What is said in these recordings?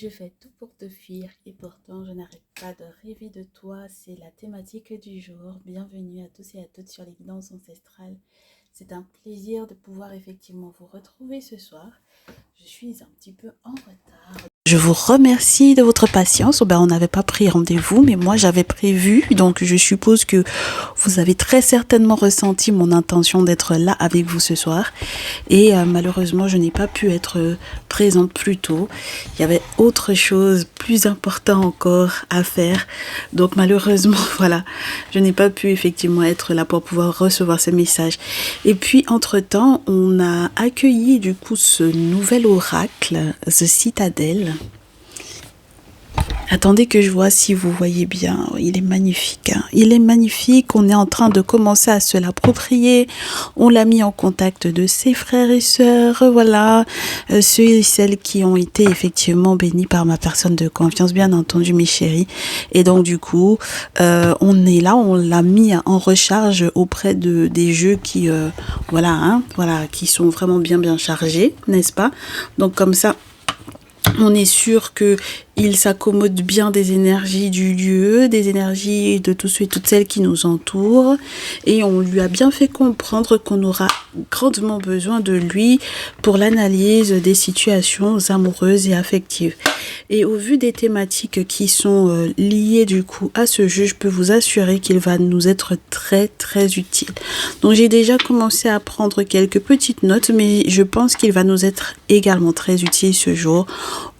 Je fais tout pour te fuir et pourtant je n'arrête pas de rêver de toi. C'est la thématique du jour. Bienvenue à tous et à toutes sur les guidances ancestrales. C'est un plaisir de pouvoir effectivement vous retrouver ce soir. Je suis un petit peu en retard. Je vous remercie de votre patience. On n'avait pas pris rendez-vous, mais moi j'avais prévu. Donc je suppose que vous avez très certainement ressenti mon intention d'être là avec vous ce soir. Et malheureusement, je n'ai pas pu être présente plus tôt. Il y avait autre chose plus important encore à faire. Donc malheureusement, voilà, je n'ai pas pu effectivement être là pour pouvoir recevoir ce message. Et puis, entre-temps, on a accueilli du coup ce nouvel oracle, The Citadel. Attendez que je vois si vous voyez bien. Il est magnifique. Hein. Il est magnifique. On est en train de commencer à se l'approprier. On l'a mis en contact de ses frères et sœurs. Voilà. Ceux et celles qui ont été effectivement bénis par ma personne de confiance, bien entendu, mes chéris. Et donc, du coup, on est là. On l'a mis en recharge auprès des jeux qui, voilà, qui sont vraiment bien chargés, n'est-ce pas? Donc, comme ça, on est sûr que il s'accommode bien des énergies du lieu, des énergies de tous ceux et toutes celles qui nous entourent. Et on lui a bien fait comprendre qu'on aura grandement besoin de lui pour l'analyse des situations amoureuses et affectives. Et au vu des thématiques qui sont liées du coup à ce jeu, je peux vous assurer qu'il va nous être très utile. Donc j'ai déjà commencé à prendre quelques petites notes, mais je pense qu'il va nous être également très utile ce jour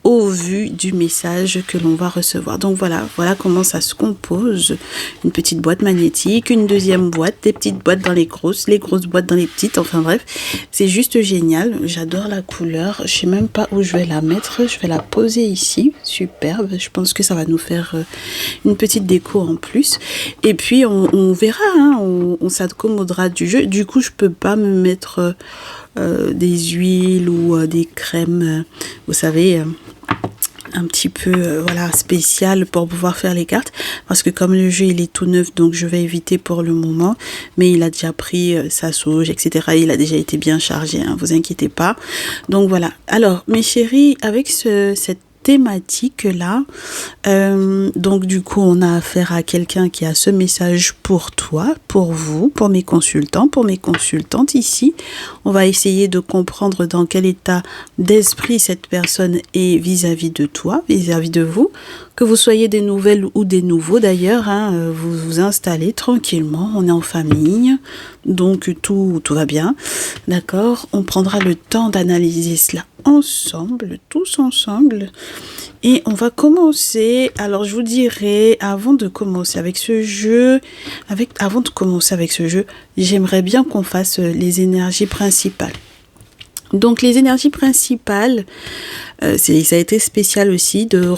au vu du message que l'on va recevoir. Donc voilà comment ça se compose. Une petite boîte magnétique, une deuxième boîte, des petites boîtes dans les grosses boîtes dans les petites, enfin bref, c'est juste génial. J'adore la couleur, je sais même pas où je vais la mettre, je vais la poser ici, superbe, je pense que ça va nous faire une petite déco en plus. Et puis on verra, hein, on s'accommodera du jeu. Du coup, je peux pas me mettre des huiles ou des crèmes, vous savez, un petit peu voilà spécial pour pouvoir faire les cartes, parce que comme le jeu il est tout neuf, donc je vais éviter pour le moment, mais il a déjà pris sa sauge, etc. Il a déjà été bien chargé, hein, vous inquiétez pas. Donc voilà, alors mes chéris, avec cette thématique là, donc du coup on a affaire à quelqu'un qui a ce message pour toi, pour vous, pour mes consultants, pour mes consultantes ici. On va essayer de comprendre dans quel état d'esprit cette personne est vis-à-vis de toi, vis-à-vis de vous, que vous soyez des nouvelles ou des nouveaux d'ailleurs, hein, vous vous installez tranquillement, on est en famille, donc tout va bien, d'accord. On prendra le temps d'analyser cela ensemble, tous ensemble, et on va commencer. Alors je vous dirais, avant de commencer avec ce jeu, j'aimerais bien qu'on fasse les énergies principales. Donc les énergies principales, ça a été spécial aussi de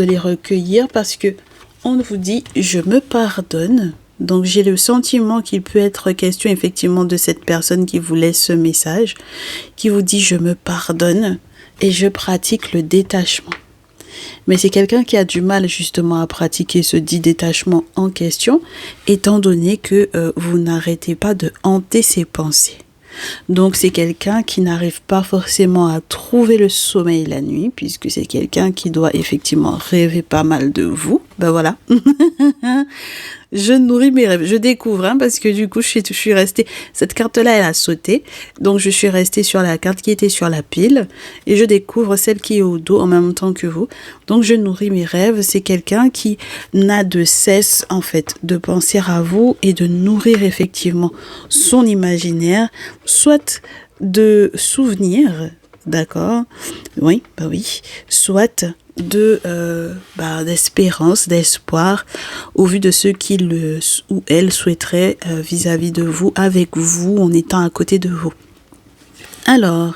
les recueillir, parce que on vous dit je me pardonne. Donc j'ai le sentiment qu'il peut être question effectivement de cette personne qui vous laisse ce message, qui vous dit je me pardonne et je pratique le détachement. Mais c'est quelqu'un qui a du mal justement à pratiquer ce dit détachement en question, étant donné que vous n'arrêtez pas de hanter ses pensées. Donc c'est quelqu'un qui n'arrive pas forcément à trouver le sommeil la nuit, puisque c'est quelqu'un qui doit effectivement rêver pas mal de vous. Ben voilà. Je nourris mes rêves, je découvre, hein, parce que du coup je suis restée, cette carte-là elle a sauté, donc je suis restée sur la carte qui était sur la pile, et je découvre celle qui est au dos en même temps que vous. Donc je nourris mes rêves, c'est quelqu'un qui n'a de cesse en fait de penser à vous et de nourrir effectivement son imaginaire, soit de souvenirs, d'accord, oui, soit d'espérance, d'espoir, au vu de ceux qu'il ou elle souhaiterait vis-à-vis de vous, avec vous, en étant à côté de vous. Alors,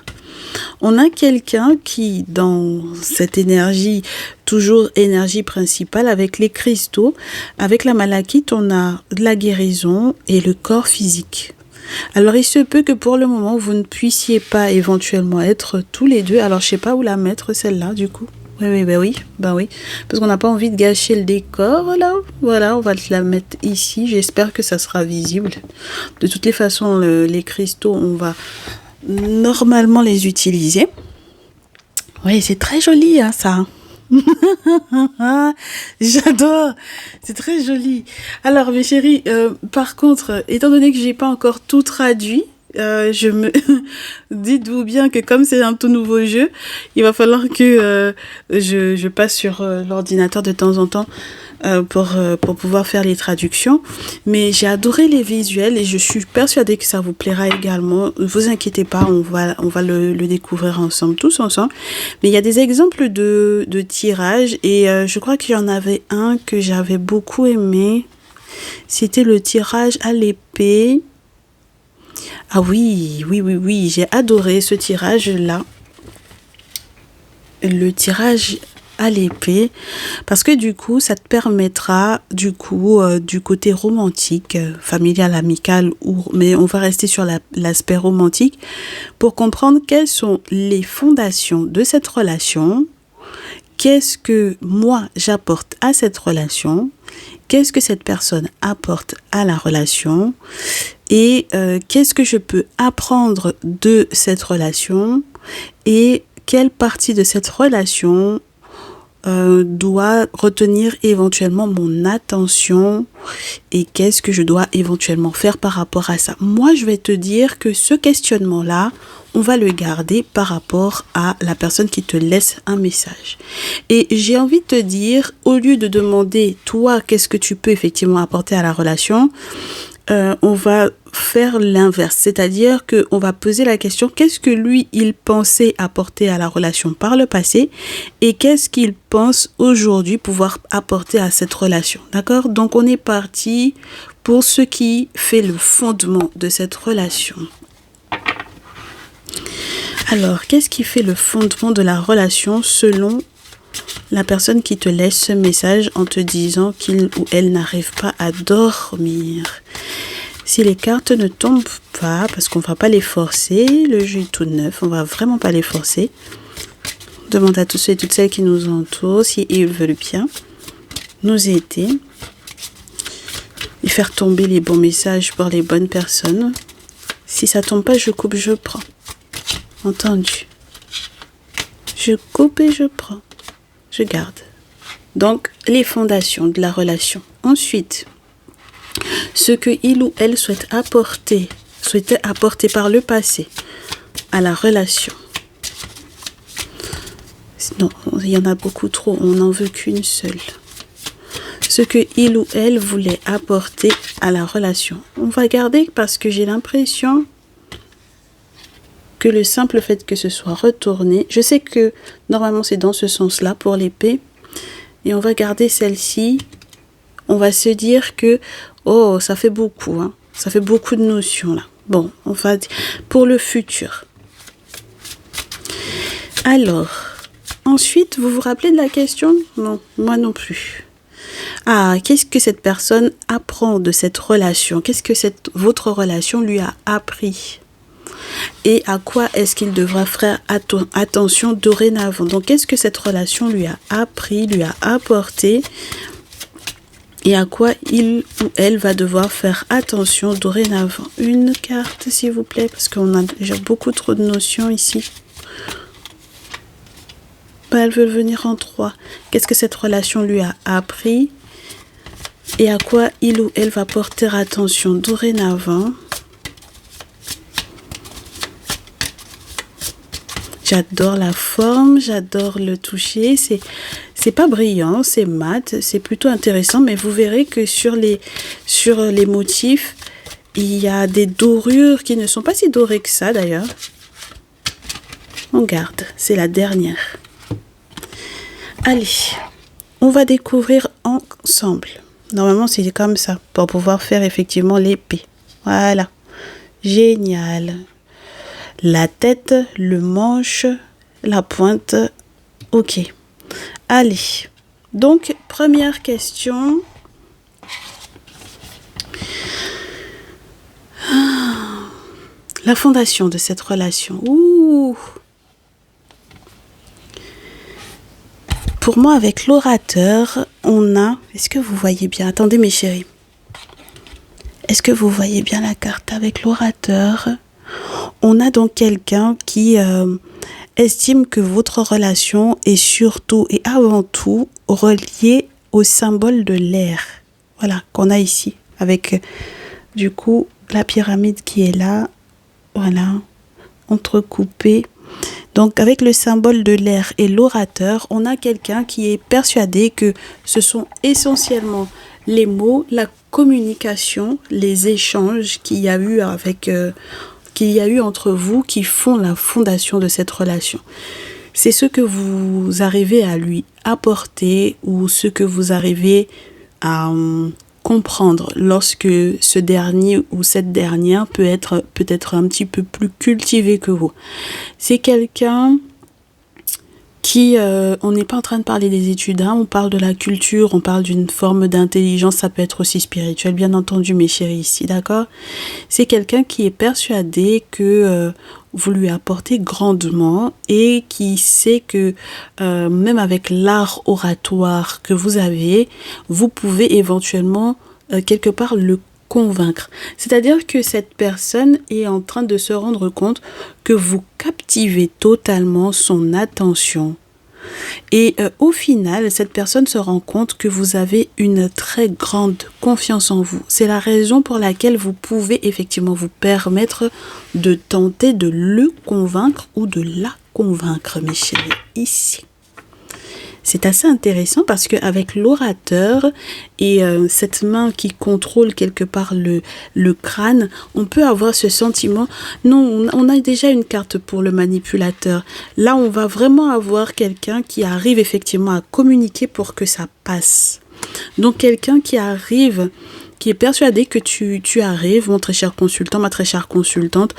on a quelqu'un qui, dans cette énergie, toujours énergie principale, avec les cristaux, avec la malachite, on a la guérison et le corps physique. Alors, il se peut que pour le moment, vous ne puissiez pas éventuellement être tous les deux. Alors, je sais pas où la mettre, celle-là, du coup. Oui. Parce qu'on n'a pas envie de gâcher le décor, là. Voilà, on va la mettre ici. J'espère que ça sera visible. De toutes les façons, les cristaux, on va normalement les utiliser. Oui, c'est très joli, hein, ça. J'adore, c'est très joli. Alors, mes chéris, par contre, étant donné que j'ai pas encore tout traduit, je me dites-vous bien que comme c'est un tout nouveau jeu, il va falloir que je passe sur l'ordinateur de temps en temps pour pouvoir faire les traductions. Mais j'ai adoré les visuels et je suis persuadée que ça vous plaira également. Ne vous inquiétez pas, on va le découvrir ensemble, tous ensemble. Mais il y a des exemples de tirages et je crois qu'il y en avait un que j'avais beaucoup aimé. C'était le tirage à l'épée. Ah oui, oui, oui, oui, j'ai adoré ce tirage-là. Le tirage à l'épée, parce que du coup, ça te permettra, du coup, du côté romantique, familial, amical, mais on va rester sur l'aspect romantique, pour comprendre quelles sont les fondations de cette relation, qu'est-ce que moi j'apporte à cette relation, qu'est-ce que cette personne apporte à la relation, et qu'est-ce que je peux apprendre de cette relation, et quelle partie de cette relation doit retenir éventuellement mon attention et qu'est-ce que je dois éventuellement faire par rapport à ça. Moi, je vais te dire que ce questionnement-là, on va le garder par rapport à la personne qui te laisse un message. Et j'ai envie de te dire, au lieu de demander, toi, qu'est-ce que tu peux effectivement apporter à la relation, on va faire l'inverse, c'est-à-dire qu'on va poser la question qu'est-ce que lui il pensait apporter à la relation par le passé et qu'est-ce qu'il pense aujourd'hui pouvoir apporter à cette relation, d'accord? Donc on est parti pour ce qui fait le fondement de cette relation. Alors, qu'est-ce qui fait le fondement de la relation selon la personne qui te laisse ce message en te disant qu'il ou elle n'arrive pas à dormir? Si les cartes ne tombent pas, parce qu'on ne va pas les forcer, le jeu est tout neuf, on ne va vraiment pas les forcer. On demande à tous ceux et toutes celles qui nous entourent si ils veulent bien nous aider et faire tomber les bons messages pour les bonnes personnes. Si ça ne tombe pas, je coupe, je prends. Entendu? Je coupe et je prends. Je garde. Donc, les fondations de la relation. Ensuite, ce que il ou elle souhaitait apporter par le passé à la relation. Non, il y en a beaucoup trop, on n'en veut qu'une seule. Ce que il ou elle voulait apporter à la relation. On va garder parce que j'ai l'impression que le simple fait que ce soit retourné, je sais que normalement c'est dans ce sens-là pour l'épée, et on va garder celle-ci. On va se dire que, oh, ça fait beaucoup, hein. Ça fait beaucoup de notions là. Bon, on va dire pour le futur. Alors, ensuite, vous vous rappelez de la question? Non, moi non plus. Ah, qu'est-ce que cette personne apprend de cette relation? Qu'est-ce que votre relation lui a appris? Et à quoi est-ce qu'il devra faire attention dorénavant? Donc, qu'est-ce que cette relation lui a appris, lui a apporté? Et à quoi il ou elle va devoir faire attention dorénavant? Une carte, s'il vous plaît, parce qu'on a déjà beaucoup trop de notions ici. Elles veulent venir en 3. Qu'est-ce que cette relation lui a appris? Et à quoi il ou elle va porter attention dorénavant? J'adore la forme, j'adore le toucher. C'est pas brillant, c'est mat, c'est plutôt intéressant, mais vous verrez que sur les motifs, il y a des dorures qui ne sont pas si dorées que ça d'ailleurs. On garde, c'est la dernière. Allez, on va découvrir ensemble. Normalement, c'est comme ça pour pouvoir faire effectivement l'épée. Voilà, génial. La tête, le manche, la pointe. Ok. Allez. Donc, première question. La fondation de cette relation. Ouh. Pour moi, avec l'orateur, on a... Est-ce que vous voyez bien? Attendez, mes chéris. Est-ce que vous voyez bien la carte avec l'orateur? On a donc quelqu'un qui estime que votre relation est surtout et avant tout reliée au symbole de l'air. Voilà, qu'on a ici, avec du coup la pyramide qui est là, voilà, entrecoupée. Donc avec le symbole de l'air et l'orateur, on a quelqu'un qui est persuadé que ce sont essentiellement les mots, la communication, les échanges qu'il y a eu entre vous qui font la fondation de cette relation. C'est ce que vous arrivez à lui apporter ou ce que vous arrivez à comprendre lorsque ce dernier ou cette dernière peut être peut-être un petit peu plus cultivé que vous. C'est quelqu'un qui, on n'est pas en train de parler des études, hein, on parle de la culture, on parle d'une forme d'intelligence, ça peut être aussi spirituel, bien entendu mes chéris ici, d'accord? C'est quelqu'un qui est persuadé que vous lui apportez grandement et qui sait que même avec l'art oratoire que vous avez, vous pouvez éventuellement quelque part le convaincre. C'est-à-dire que cette personne est en train de se rendre compte que vous captivez totalement son attention. Et au final, cette personne se rend compte que vous avez une très grande confiance en vous. C'est la raison pour laquelle vous pouvez effectivement vous permettre de tenter de le convaincre ou de la convaincre, mes chéris, ici. C'est assez intéressant parce qu'avec l'orateur et cette main qui contrôle quelque part le crâne, on peut avoir ce sentiment. Non, on a déjà une carte pour le manipulateur. Là, on va vraiment avoir quelqu'un qui arrive effectivement à communiquer pour que ça passe. Donc, quelqu'un qui arrive, qui est persuadé que tu arrives, mon très cher consultant, ma très chère consultante,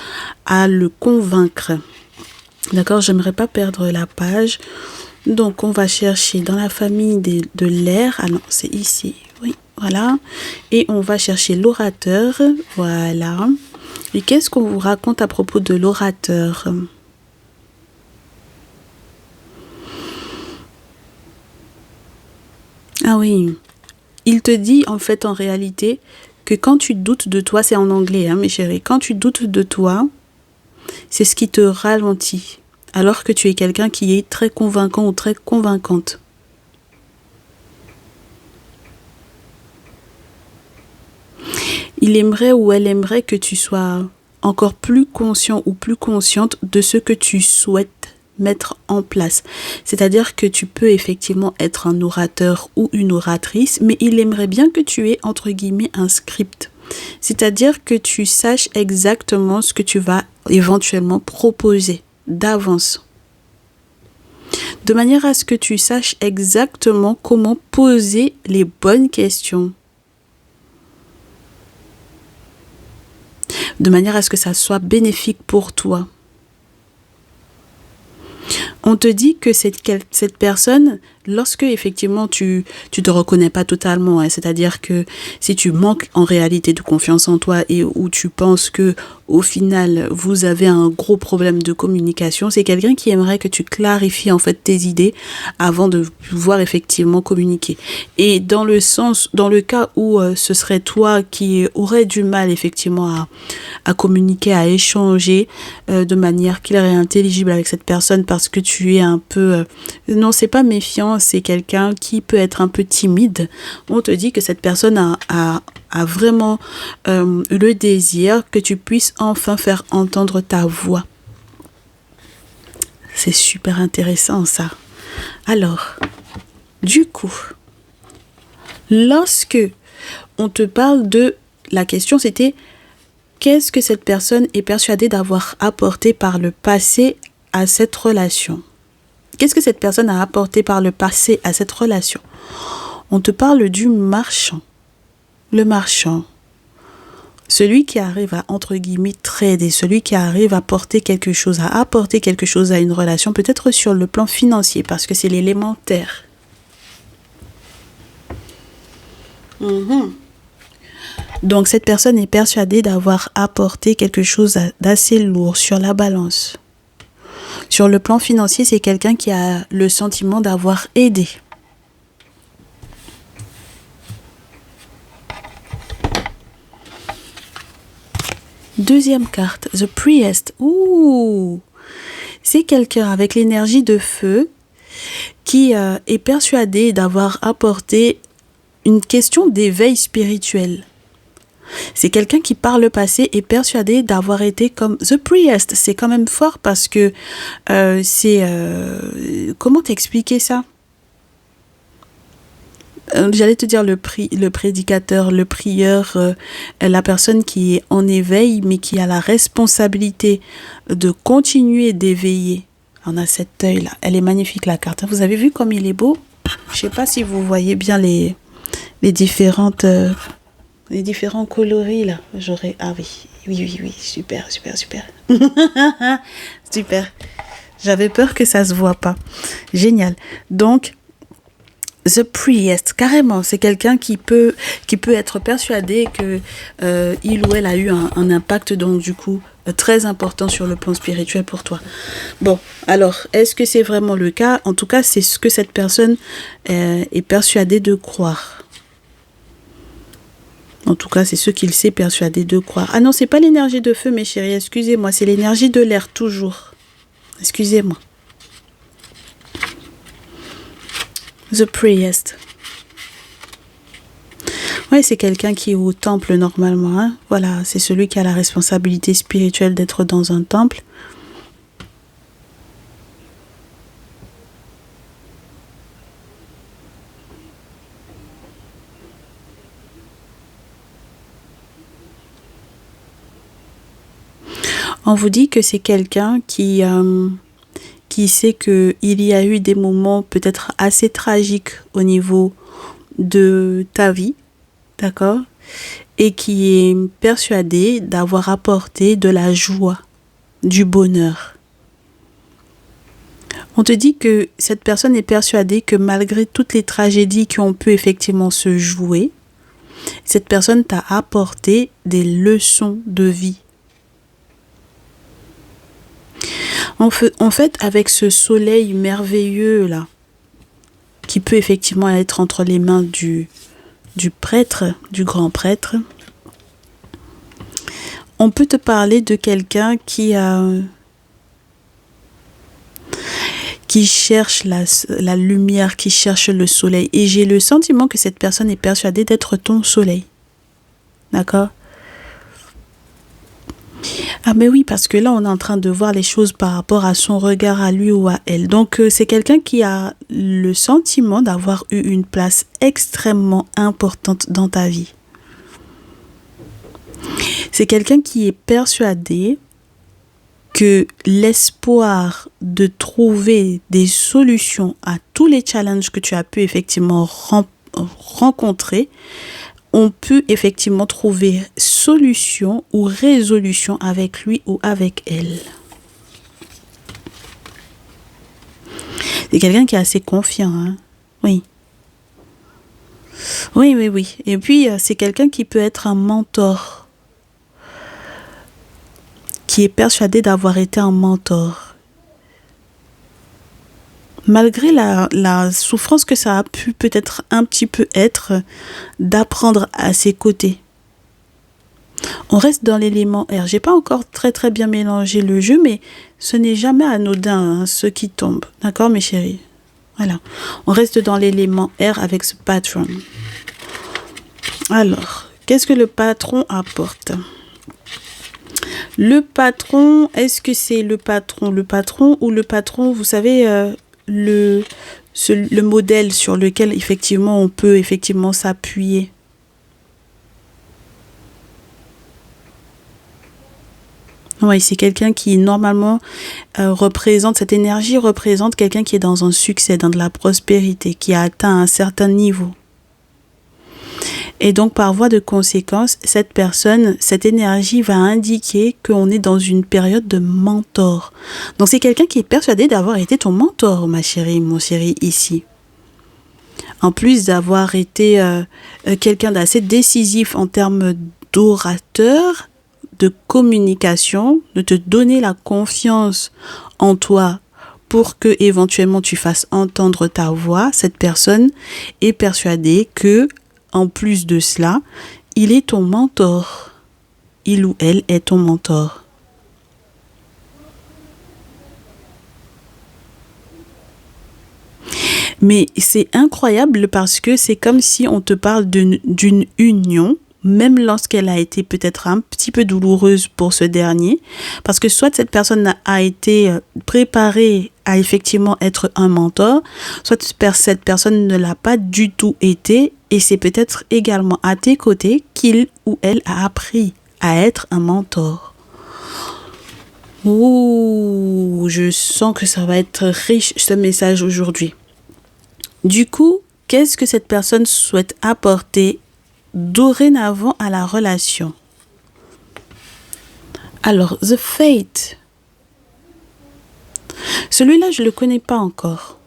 à le convaincre. D'accord, j'aimerais pas perdre la page. Donc, on va chercher dans la famille de l'air. Ah non, c'est ici. Oui, voilà. Et on va chercher l'orateur. Voilà. Et qu'est-ce qu'on vous raconte à propos de l'orateur? Ah oui. Il te dit, en fait, en réalité, que quand tu doutes de toi, c'est en anglais, hein, mes chéris. Quand tu doutes de toi, c'est ce qui te ralentit. Alors que tu es quelqu'un qui est très convaincant ou très convaincante. Il aimerait ou elle aimerait que tu sois encore plus conscient ou plus consciente de ce que tu souhaites mettre en place. C'est-à-dire que tu peux effectivement être un orateur ou une oratrice, mais il aimerait bien que tu aies, entre guillemets, un script. C'est-à-dire que tu saches exactement ce que tu vas éventuellement proposer d'avance. De manière à ce que tu saches exactement comment poser les bonnes questions. De manière à ce que ça soit bénéfique pour toi. On te dit que cette personne, lorsque effectivement tu te reconnais pas totalement, hein, c'est-à-dire que si tu manques en réalité de confiance en toi et où tu penses que au final vous avez un gros problème de communication, c'est quelqu'un qui aimerait que tu clarifies en fait tes idées avant de pouvoir effectivement communiquer. Et dans le cas où ce serait toi qui aurais du mal effectivement à communiquer, à échanger de manière claire et intelligible avec cette personne parce que tu es un peu non, c'est pas méfiant, c'est quelqu'un qui peut être un peu timide. On te dit que cette personne a vraiment le désir que tu puisses enfin faire entendre ta voix. C'est super intéressant ça. Alors, du coup, lorsque on te parle de la question, c'était qu'est-ce que cette personne est persuadée d'avoir apporté par le passé à cette relation? Qu'est-ce que cette personne a apporté par le passé à cette relation? On te parle du marchand. Le marchand. Celui qui arrive à, entre guillemets, trader. Celui qui arrive à apporter quelque chose à une relation. Peut-être sur le plan financier, parce que c'est l'élémentaire. Donc, cette personne est persuadée d'avoir apporté quelque chose d'assez lourd sur la balance. Sur le plan financier, c'est quelqu'un qui a le sentiment d'avoir aidé. Deuxième carte, The Priest. Ouh! C'est quelqu'un avec l'énergie de feu qui est persuadé d'avoir apporté une question d'éveil spirituel. C'est quelqu'un qui, par le passé, est persuadé d'avoir été comme The Priest. C'est quand même fort parce que comment t'expliquer ça? J'allais te dire le prédicateur, le prieur, la personne qui est en éveil, mais qui a la responsabilité de continuer d'éveiller. On a cet œil-là. Elle est magnifique, la carte. Vous avez vu comme il est beau? Je ne sais pas si vous voyez bien les différents coloris, là. Ah oui. Super. Super. J'avais peur que ça se voit pas. Génial. Donc, The Priest, carrément, c'est quelqu'un qui peut être persuadé que il ou elle a eu un impact, donc du coup très important sur le plan spirituel pour toi. Bon, alors, est-ce que c'est vraiment le cas? En tout cas, c'est ce que cette personne est persuadée de croire. En tout cas, c'est ce qu'il s'est persuadé de croire. Ah non, c'est pas l'énergie de feu, mes chéris, excusez-moi, c'est l'énergie de l'air, toujours. Excusez-moi. The Priest. Ouais, c'est quelqu'un qui est au temple normalement. Hein? Voilà, c'est celui qui a la responsabilité spirituelle d'être dans un temple. On vous dit que c'est quelqu'un qui sait qu'il y a eu des moments peut-être assez tragiques au niveau de ta vie, d'accord? Et qui est persuadé d'avoir apporté de la joie, du bonheur. On te dit que cette personne est persuadée que malgré toutes les tragédies qui ont pu effectivement se jouer, cette personne t'a apporté des leçons de vie. En fait, avec ce soleil merveilleux là, qui peut effectivement être entre les mains du prêtre, du grand prêtre, on peut te parler de quelqu'un qui cherche la lumière, qui cherche le soleil. Et j'ai le sentiment que cette personne est persuadée d'être ton soleil. D'accord ? Ah mais oui, parce que là, on est en train de voir les choses par rapport à son regard à lui ou à elle. Donc, c'est quelqu'un qui a le sentiment d'avoir eu une place extrêmement importante dans ta vie. C'est quelqu'un qui est persuadé que l'espoir de trouver des solutions à tous les challenges que tu as pu effectivement rencontrer, on peut effectivement trouver solution ou résolution avec lui ou avec elle. C'est quelqu'un qui est assez confiant, hein? Oui. Oui. Et puis, c'est quelqu'un qui peut être un mentor, qui est persuadé d'avoir été un mentor. Malgré la souffrance que ça a pu peut-être un petit peu être d'apprendre à ses côtés. On reste dans l'élément R. J'ai pas encore très bien mélangé le jeu, mais ce n'est jamais anodin, hein, ce qui tombe. D'accord, mes chéris? Voilà. On reste dans l'élément R avec ce patron. Alors, qu'est-ce que le patron apporte? Le patron, est-ce que c'est le patron ou le patron, vous savez, le modèle sur lequel effectivement on peut effectivement s'appuyer. Oui, c'est quelqu'un qui normalement représente, cette énergie représente quelqu'un qui est dans un succès, dans de la prospérité, qui a atteint un certain niveau. Et donc, par voie de conséquence, cette personne, cette énergie va indiquer qu'on est dans une période de mentor. Donc, c'est quelqu'un qui est persuadé d'avoir été ton mentor, ma chérie, mon chéri, ici. En plus d'avoir été quelqu'un d'assez décisif en termes d'orateur, de communication, de te donner la confiance en toi pour que éventuellement tu fasses entendre ta voix, cette personne est persuadée que en plus de cela, il est ton mentor. Il ou elle est ton mentor. Mais c'est incroyable parce que c'est comme si on te parle d'une union, même lorsqu'elle a été peut-être un petit peu douloureuse pour ce dernier, parce que soit cette personne a été préparée à effectivement être un mentor, soit cette personne ne l'a pas du tout été, et c'est peut-être également à tes côtés qu'il ou elle a appris à être un mentor. Ouh, je sens que ça va être riche ce message aujourd'hui. Du coup, qu'est-ce que cette personne souhaite apporter dorénavant à la relation? Alors, The Fate. Celui-là, je ne le connais pas encore.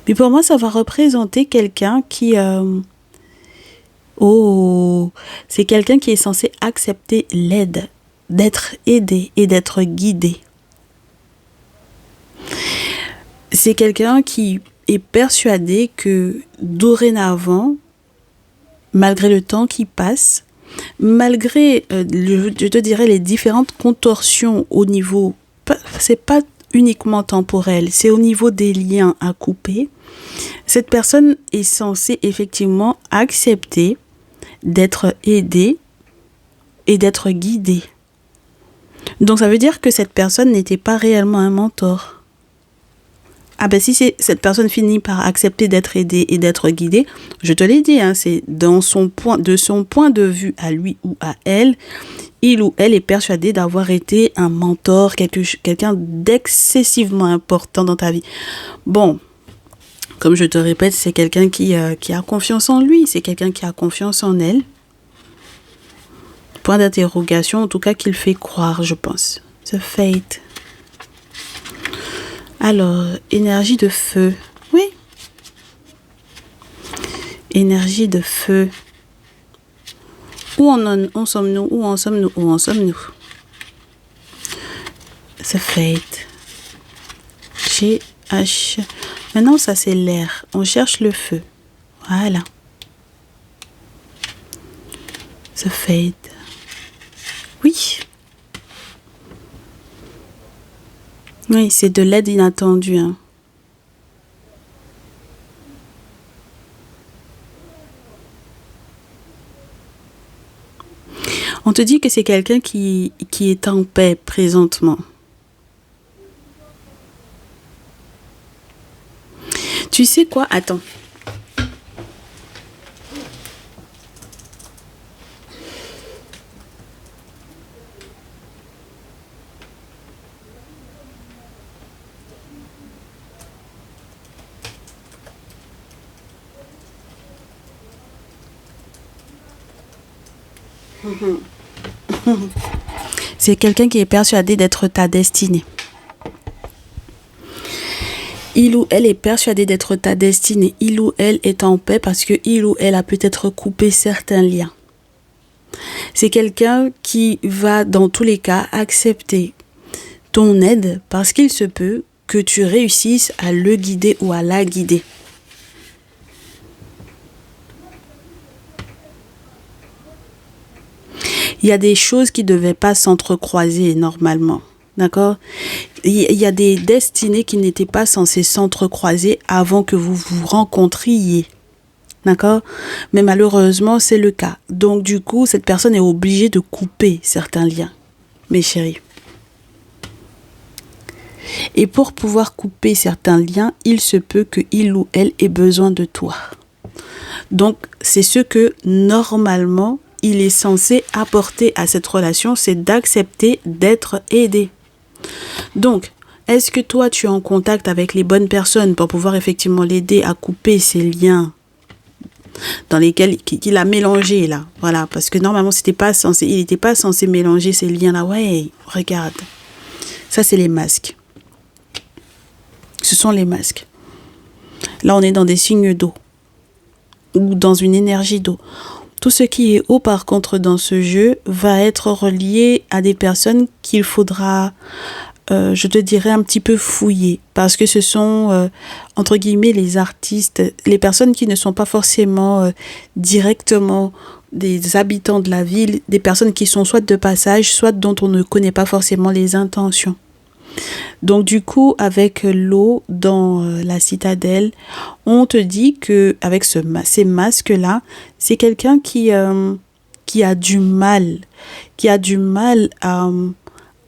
Mais pour moi, ça va représenter quelqu'un qui... c'est quelqu'un qui est censé accepter l'aide, d'être aidé et d'être guidé. C'est quelqu'un qui est persuadé que dorénavant, malgré le temps qui passe, malgré, je te dirais, les différentes contorsions au niveau, c'est pas uniquement temporel, c'est au niveau des liens à couper, cette personne est censée effectivement accepter d'être aidée et d'être guidée. Donc ça veut dire que cette personne n'était pas réellement un mentor. Ah ben si cette personne finit par accepter d'être aidée et d'être guidée, je te l'ai dit, hein, c'est de son point de vue à lui ou à elle, il ou elle est persuadé d'avoir été un mentor, quelqu'un d'excessivement important dans ta vie. Bon, comme je te répète, c'est quelqu'un qui a confiance en lui, c'est quelqu'un qui a confiance en elle. Point d'interrogation, en tout cas, qu'il fait croire, je pense. The Fate. Alors, énergie de feu. Oui. Énergie de feu. Où en sommes-nous? Où en sommes-nous? Où en sommes-nous? The Fate. G-H. Maintenant, ça, c'est l'air. On cherche le feu. Voilà. The Fate. Oui. Oui, c'est de l'aide inattendue. Hein. On te dit que c'est quelqu'un qui est en paix présentement. Tu sais quoi? Attends. C'est quelqu'un qui est persuadé d'être ta destinée. Il ou elle est persuadé d'être ta destinée. Il ou elle est en paix parce que il ou elle a peut-être coupé certains liens. C'est quelqu'un qui va, dans tous les cas, accepter ton aide parce qu'il se peut que tu réussisses à le guider ou à la guider. Il y a des choses qui ne devaient pas s'entrecroiser normalement. D'accord? Il y a des destinées qui n'étaient pas censées s'entrecroiser avant que vous vous rencontriez. D'accord? Mais malheureusement, c'est le cas. Donc, du coup, cette personne est obligée de couper certains liens, mes chéris. Et pour pouvoir couper certains liens, il se peut que il ou elle ait besoin de toi. Donc, c'est ce que, normalement, il est censé apporter à cette relation, c'est d'accepter d'être aidé. Donc, est-ce que toi, tu es en contact avec les bonnes personnes pour pouvoir effectivement l'aider à couper ces liens dans lesquels qu'il a mélangé là? Voilà, parce que normalement, il n'était pas censé mélanger ces liens-là. Ouais, regarde. Ça, c'est les masques. Ce sont les masques. Là, on est dans des signes d'eau ou dans une énergie d'eau. Tout ce qui est haut, par contre, dans ce jeu, va être relié à des personnes qu'il faudra, je te dirais, un petit peu fouiller. Parce que ce sont, entre guillemets, les artistes, les personnes qui ne sont pas forcément directement des habitants de la ville, des personnes qui sont soit de passage, soit dont on ne connaît pas forcément les intentions. Donc du coup, avec l'eau dans la citadelle, on te dit que avec ces masques-là, c'est quelqu'un qui a du mal, à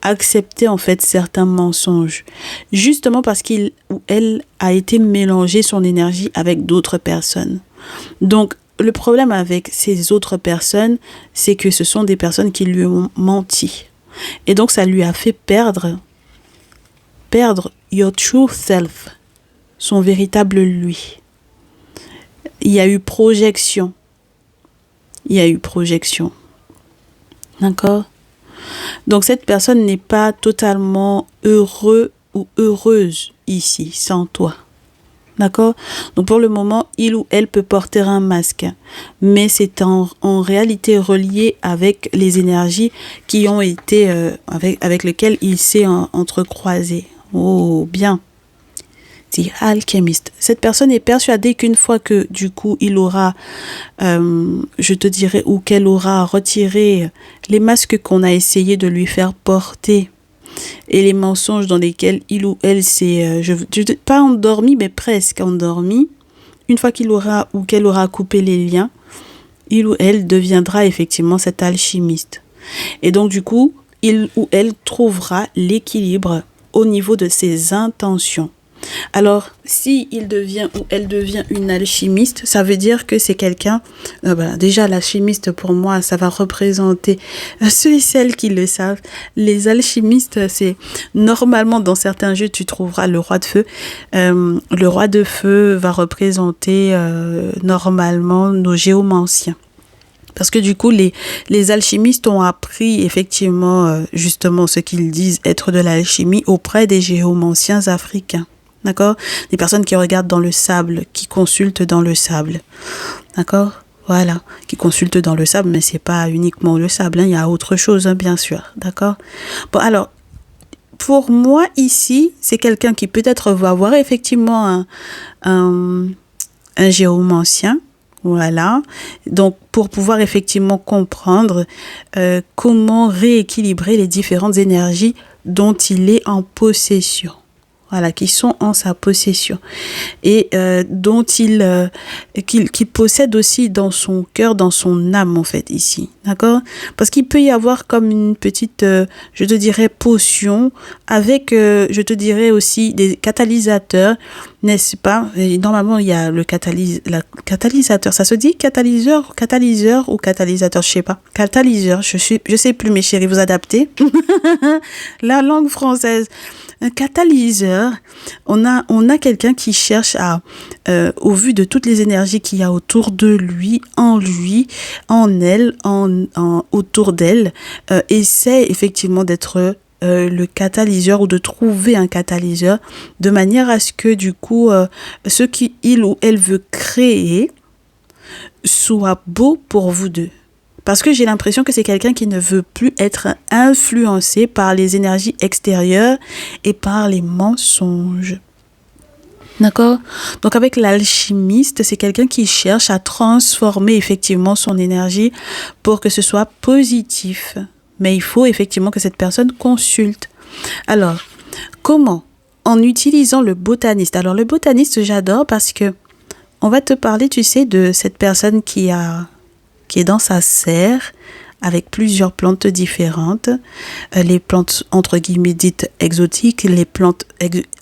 accepter en fait certains mensonges, justement parce qu'il ou elle a été mélangé son énergie avec d'autres personnes. Donc le problème avec ces autres personnes, c'est que ce sont des personnes qui lui ont menti. Et donc ça lui a fait perdre your true self, son véritable lui. Il y a eu projection. D'accord? Donc cette personne n'est pas totalement heureux ou heureuse ici, sans toi. D'accord? Donc pour le moment, il ou elle peut porter un masque, mais c'est en réalité relié avec les énergies qui ont été, avec lesquelles il s'est entrecroisé. Oh, bien. The Alchemist. Cette personne est persuadée qu'une fois que, du coup, il aura, je te dirais, ou qu'elle aura retiré les masques qu'on a essayé de lui faire porter et les mensonges dans lesquels il ou elle s'est, pas endormi, mais presque endormi, une fois qu'il aura ou qu'elle aura coupé les liens, il ou elle deviendra effectivement cet alchimiste. Et donc, du coup, il ou elle trouvera l'équilibre au niveau de ses intentions. Alors, si il devient ou elle devient une alchimiste, ça veut dire que c'est quelqu'un... déjà, l'alchimiste, pour moi, ça va représenter ceux et celles qui le savent. Les alchimistes, c'est... Normalement, dans certains jeux, tu trouveras le roi de feu. Le roi de feu va représenter normalement nos géomanciens. Parce que du coup, les alchimistes ont appris effectivement justement ce qu'ils disent être de l'alchimie auprès des géomanciens africains. D'accord? Des personnes qui regardent dans le sable, qui consultent dans le sable. D'accord? Voilà, qui consultent dans le sable, mais c'est pas uniquement le sable, hein, il y a autre chose, hein, bien sûr. D'accord? Bon, alors, pour moi, ici, c'est quelqu'un qui peut-être va avoir effectivement un géomancien. Voilà, donc pour pouvoir effectivement comprendre comment rééquilibrer les différentes énergies dont il est en possession. Voilà, qui sont en sa possession et dont qu'il possède aussi dans son cœur, dans son âme en fait ici, d'accord? Parce qu'il peut y avoir comme une petite, je te dirais, potion avec, je te dirais aussi des catalysateurs, n'est-ce pas? Et normalement, il y a le catalysateur, ça se dit catalyseur ou catalysateur, je sais pas. Catalyseur, je sais plus mes chéris, vous adaptez. La langue française. Un catalyseur, on a quelqu'un qui cherche à, au vu de toutes les énergies qu'il y a autour de lui, en elle, autour d'elle, essaie effectivement d'être le catalyseur ou de trouver un catalyseur de manière à ce que du coup, ce qu'il ou elle veut créer soit beau pour vous deux. Parce que j'ai l'impression que c'est quelqu'un qui ne veut plus être influencé par les énergies extérieures et par les mensonges. D'accord? Donc avec l'alchimiste, c'est quelqu'un qui cherche à transformer effectivement son énergie pour que ce soit positif. Mais il faut effectivement que cette personne consulte. Alors, comment? En utilisant le botaniste. Alors le botaniste, j'adore parce que on va te parler, tu sais, de cette personne qui est dans sa serre avec plusieurs plantes différentes, les plantes entre guillemets dites exotiques, les plantes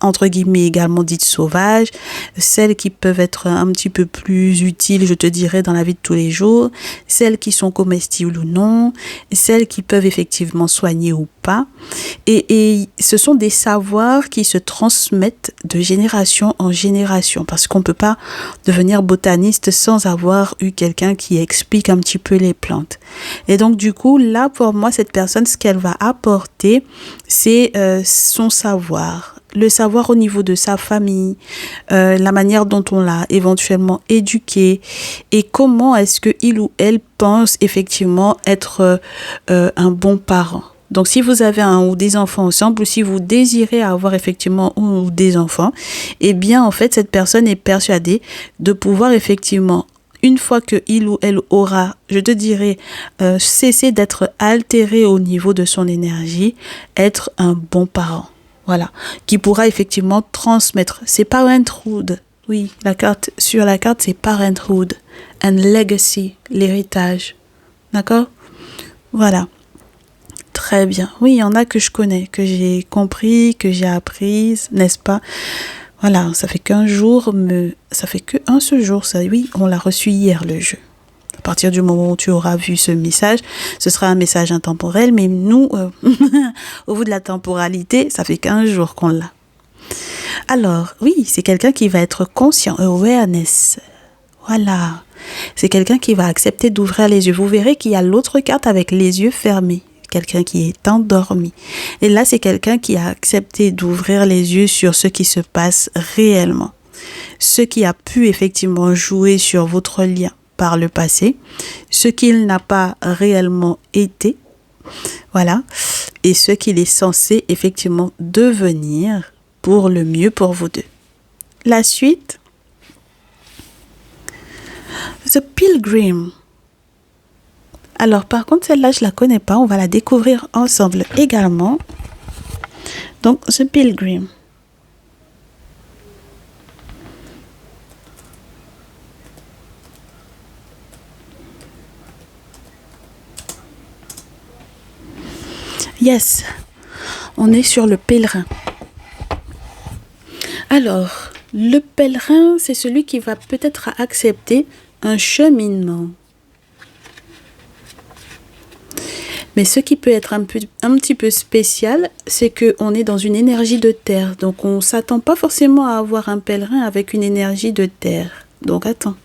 entre guillemets également dites sauvages, celles qui peuvent être un petit peu plus utiles, je te dirais, dans la vie de tous les jours, celles qui sont comestibles ou non, celles qui peuvent effectivement soigner ou pas. Et ce sont des savoirs qui se transmettent de génération en génération, parce qu'on ne peut pas devenir botaniste sans avoir eu quelqu'un qui explique un petit peu les plantes. Et donc, du coup, là, pour moi, cette personne, ce qu'elle va apporter, c'est son savoir. Le savoir au niveau de sa famille, la manière dont on l'a éventuellement éduqué et comment est-ce qu'il ou elle pense effectivement être un bon parent. Donc, si vous avez un ou des enfants ensemble ou si vous désirez avoir effectivement un ou des enfants, eh bien, en fait, cette personne est persuadée de pouvoir effectivement, une fois qu'il ou elle aura, je te dirais, cessé d'être altéré au niveau de son énergie, être un bon parent. Voilà, qui pourra effectivement transmettre. C'est parenthood. Oui, sur la carte, c'est parenthood and legacy, l'héritage. D'accord? Voilà. Très bien. Oui, il y en a que je connais, que j'ai compris, que j'ai apprises, n'est-ce pas? Voilà, ça fait qu'un jour, ça fait qu'un seul jour, ça. Oui, on l'a reçu hier, le jeu. À partir du moment où tu auras vu ce message, ce sera un message intemporel, mais nous, au bout de la temporalité, ça fait qu'un jour qu'on l'a. Alors, oui, c'est quelqu'un qui va être conscient, awareness. Voilà. C'est quelqu'un qui va accepter d'ouvrir les yeux. Vous verrez qu'il y a l'autre carte avec les yeux fermés. Quelqu'un qui est endormi. Et là, c'est quelqu'un qui a accepté d'ouvrir les yeux sur ce qui se passe réellement. Ce qui a pu effectivement jouer sur votre lien par le passé. Ce qu'il n'a pas réellement été. Voilà. Et ce qu'il est censé effectivement devenir pour le mieux pour vous deux. La suite. The Pilgrim. Alors, par contre, celle-là, je ne la connais pas. On va la découvrir ensemble également. Donc, The Pilgrim. Yes, on est sur le pèlerin. Alors, le pèlerin, c'est celui qui va peut-être accepter un cheminement. Mais ce qui peut être un petit peu spécial, c'est qu'on est dans une énergie de terre. Donc, on ne s'attend pas forcément à avoir un pèlerin avec une énergie de terre. Donc, attends.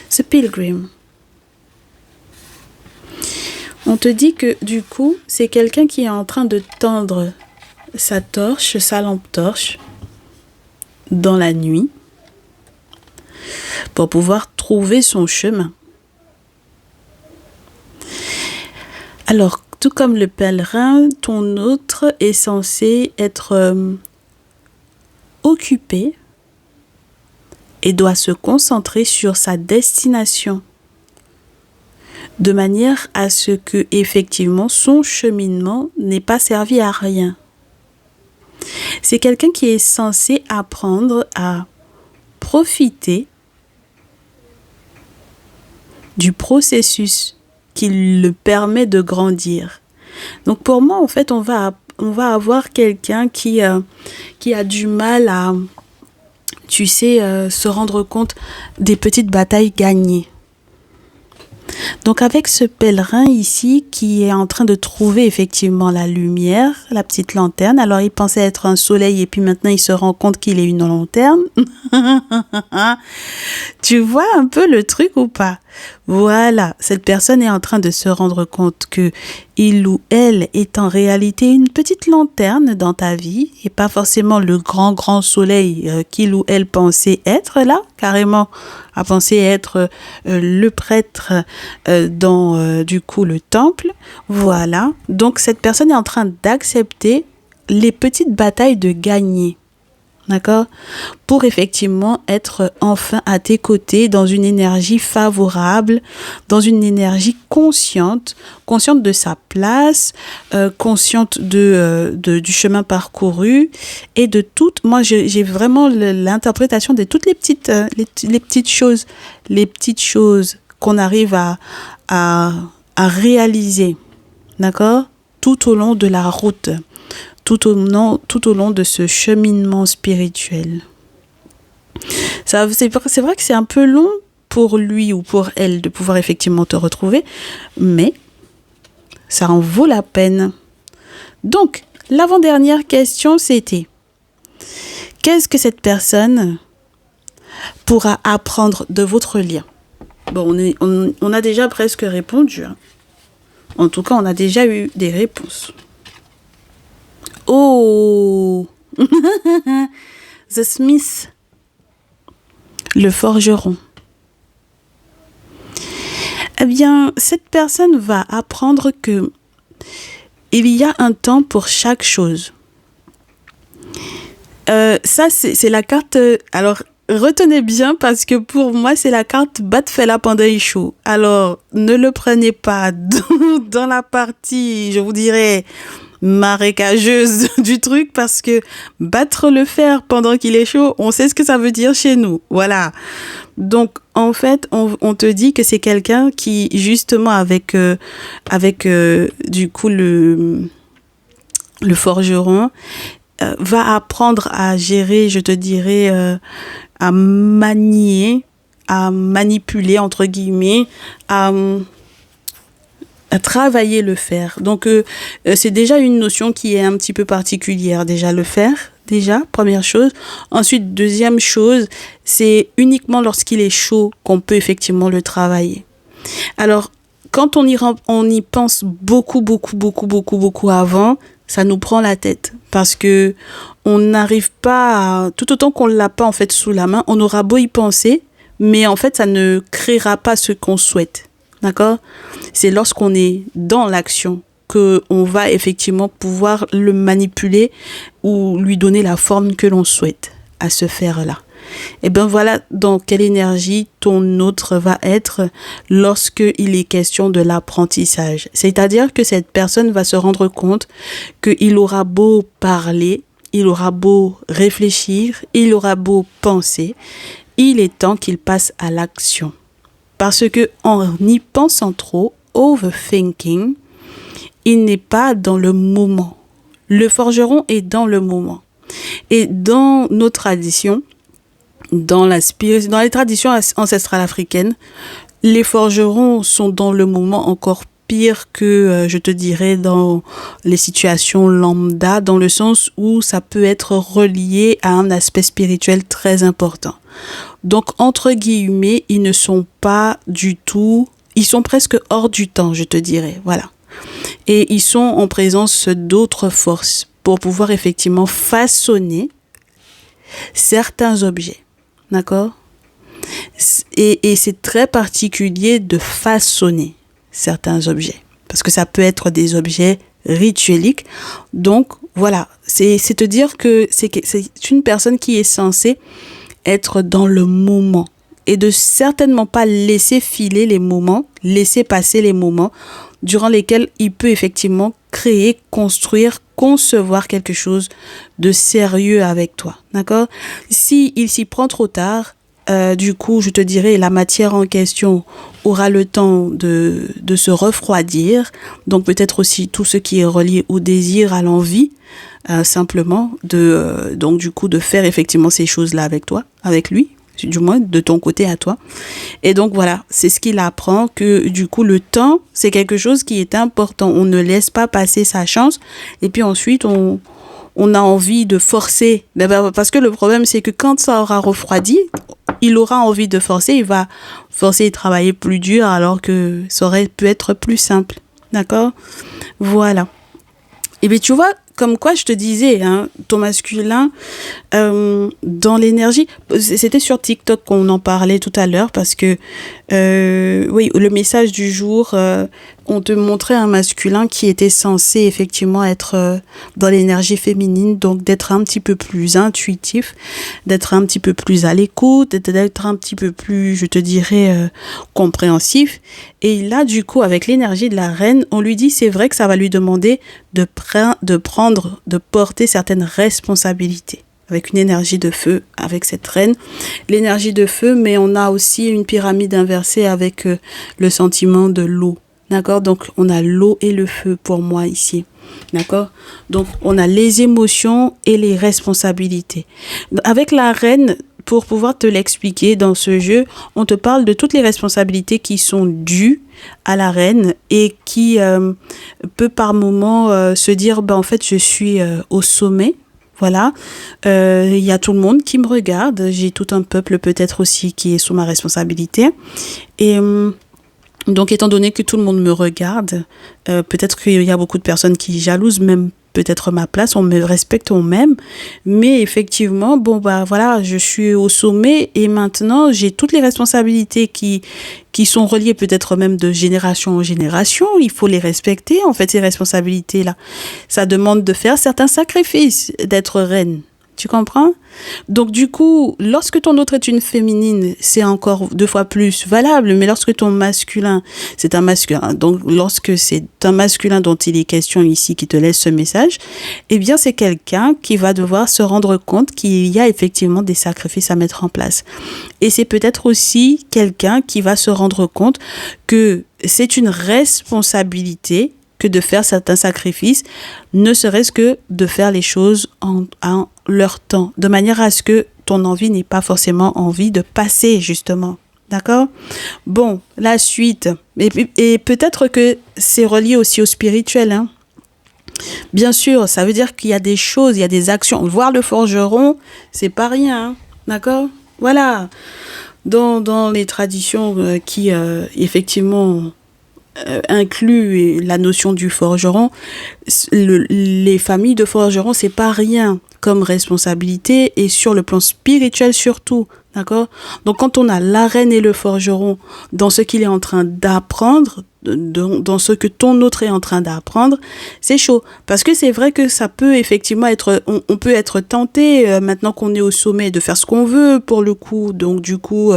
Ce pilgrim. On te dit que, du coup, c'est quelqu'un qui est en train de tendre sa torche, sa lampe torche, dans la nuit, pour pouvoir trouver son chemin. Alors, tout comme le pèlerin, ton autre est censé être occupé et doit se concentrer sur sa destination, de manière à ce que, effectivement, son cheminement n'ait pas servi à rien. C'est quelqu'un qui est censé apprendre à profiter du processus qui le permet de grandir. Donc pour moi, en fait, on va avoir quelqu'un qui a du mal à, tu sais, se rendre compte des petites batailles gagnées. Donc avec ce pèlerin ici qui est en train de trouver effectivement la lumière, la petite lanterne. Alors il pensait être un soleil et puis maintenant il se rend compte qu'il est une lanterne. Tu vois un peu le truc ou pas? Voilà, cette personne est en train de se rendre compte que il ou elle est en réalité une petite lanterne dans ta vie et pas forcément le grand soleil qu'il ou elle pensait être là, carrément a pensé être le prêtre dans du coup le temple. Voilà, donc cette personne est en train d'accepter les petites batailles de gagner. D'accord? Pour effectivement être enfin à tes côtés dans une énergie favorable, dans une énergie consciente de sa place, consciente du chemin parcouru et de toutes. Moi, j'ai vraiment l'interprétation de toutes les petites choses qu'on arrive à réaliser. D'accord? Tout au long de la route. Tout au long de ce cheminement spirituel. C'est vrai que c'est un peu long pour lui ou pour elle de pouvoir effectivement te retrouver, mais ça en vaut la peine. Donc, l'avant-dernière question, c'était: qu'est-ce que cette personne pourra apprendre de votre lien? Bon, on a déjà presque répondu. Hein. En tout cas, on a déjà eu des réponses. Oh, The Smith, le forgeron. Eh bien, cette personne va apprendre que il y a un temps pour chaque chose. Ça, c'est la carte. Alors, retenez bien parce que pour moi, c'est la carte Batfella Pandaicho. Alors, ne le prenez pas dans la partie, je vous dirais, marécageuse du truc parce que battre le fer pendant qu'il est chaud, on sait ce que ça veut dire chez nous. Voilà. Donc, en fait, on te dit que c'est quelqu'un qui, justement, avec du coup, le forgeron, va apprendre à gérer, je te dirais, à manier, à manipuler, entre guillemets, à travailler le fer. Donc, c'est déjà une notion qui est un petit peu particulière. Déjà, le fer, déjà, première chose. Ensuite, deuxième chose, c'est uniquement lorsqu'il est chaud qu'on peut effectivement le travailler. Alors, quand on y pense beaucoup avant, ça nous prend la tête parce que on n'arrive pas à, tout autant qu'on l'a pas en fait sous la main, on aura beau y penser, mais en fait, ça ne créera pas ce qu'on souhaite. D'accord? C'est lorsqu'on est dans l'action que on va effectivement pouvoir le manipuler ou lui donner la forme que l'on souhaite à ce fer-là. Et bien voilà dans quelle énergie ton autre va être lorsqu'il est question de l'apprentissage. C'est-à-dire que cette personne va se rendre compte qu'il aura beau parler, il aura beau réfléchir, il aura beau penser, il est temps qu'il passe à l'action. Parce que en y pensant trop, overthinking, il n'est pas dans le moment. Le forgeron est dans le moment. Et dans nos traditions, dans les traditions ancestrales africaines, les forgerons sont dans le moment encore pire que, je te dirais, dans les situations lambda, dans le sens où ça peut être relié à un aspect spirituel très important. Donc, entre guillemets, ils ne sont pas du tout, ils sont presque hors du temps, je te dirais, voilà. Et ils sont en présence d'autres forces pour pouvoir effectivement façonner certains objets, d'accord? Et c'est très particulier de façonner certains objets, parce que ça peut être des objets ritueliques. Donc, voilà, c'est te dire que c'est une personne qui est censée être dans le moment et de certainement pas laisser filer les moments, laisser passer les moments durant lesquels il peut effectivement créer, construire, concevoir quelque chose de sérieux avec toi, d'accord? Si il s'y prend trop tard, du coup, je te dirais, la matière en question aura le temps de se refroidir. Donc, peut-être aussi tout ce qui est relié au désir, à l'envie, simplement, donc, du coup, de faire effectivement ces choses-là avec toi, avec lui, du moins de ton côté à toi. Et donc, voilà, c'est ce qu'il apprend que, du coup, le temps, c'est quelque chose qui est important. On ne laisse pas passer sa chance. Et puis ensuite, on a envie de forcer. Parce que le problème, c'est que quand ça aura refroidi, il aura envie de forcer, il va forcer et travailler plus dur alors que ça aurait pu être plus simple. D'accord? Voilà. Et bien, tu vois, comme quoi je te disais, hein, ton masculin, dans l'énergie, c'était sur TikTok qu'on en parlait tout à l'heure parce que, oui, le message du jour, on te montrait un masculin qui était censé effectivement être dans l'énergie féminine, donc d'être un petit peu plus intuitif, d'être un petit peu plus à l'écoute, d'être un petit peu plus, je te dirais, compréhensif. Et là, du coup, avec l'énergie de la reine, on lui dit, c'est vrai que ça va lui demander de porter certaines responsabilités. Avec une énergie de feu, avec cette reine. L'énergie de feu, mais on a aussi une pyramide inversée avec le sentiment de l'eau. D'accord? Donc, on a l'eau et le feu pour moi ici. D'accord? Donc, on a les émotions et les responsabilités. Avec la reine, pour pouvoir te l'expliquer dans ce jeu, on te parle de toutes les responsabilités qui sont dues à la reine et qui peut par moment se dire, en fait, je suis au sommet. Voilà, il y a tout le monde qui me regarde, j'ai tout un peuple peut-être aussi qui est sous ma responsabilité. Et donc, étant donné que tout le monde me regarde, peut-être qu'il y a beaucoup de personnes qui jalousent même peut-être ma place, on me respecte, on m'aime, mais effectivement, voilà, je suis au sommet et maintenant, j'ai toutes les responsabilités qui sont reliées peut-être même de génération en génération, il faut les respecter, en fait, ces responsabilités-là. Ça demande de faire certains sacrifices, d'être reine. Tu comprends? Donc, du coup, lorsque ton autre est une féminine, c'est encore 2 fois plus valable. Mais lorsque ton masculin, c'est un masculin, donc lorsque c'est un masculin dont il est question ici qui te laisse ce message, eh bien, c'est quelqu'un qui va devoir se rendre compte qu'il y a effectivement des sacrifices à mettre en place. Et c'est peut-être aussi quelqu'un qui va se rendre compte que c'est une responsabilité que de faire certains sacrifices, ne serait-ce que de faire les choses en leur temps, de manière à ce que ton envie n'ait pas forcément envie de passer, justement. D'accord? Bon, la suite. Et peut-être que c'est relié aussi au spirituel, hein. Bien sûr, ça veut dire qu'il y a des choses, il y a des actions. Voir le forgeron, c'est pas rien, hein. D'accord? Voilà. Dans les traditions qui, effectivement, inclut la notion du forgeron, les familles de forgerons, c'est pas rien comme responsabilité et sur le plan spirituel surtout, d'accord? Donc quand on a la reine et le forgeron dans ce qu'il est en train d'apprendre, dans ce que ton autre est en train d'apprendre, c'est chaud. Parce que c'est vrai que ça peut effectivement être, on peut être tenté maintenant qu'on est au sommet de faire ce qu'on veut pour le coup. Donc du coup,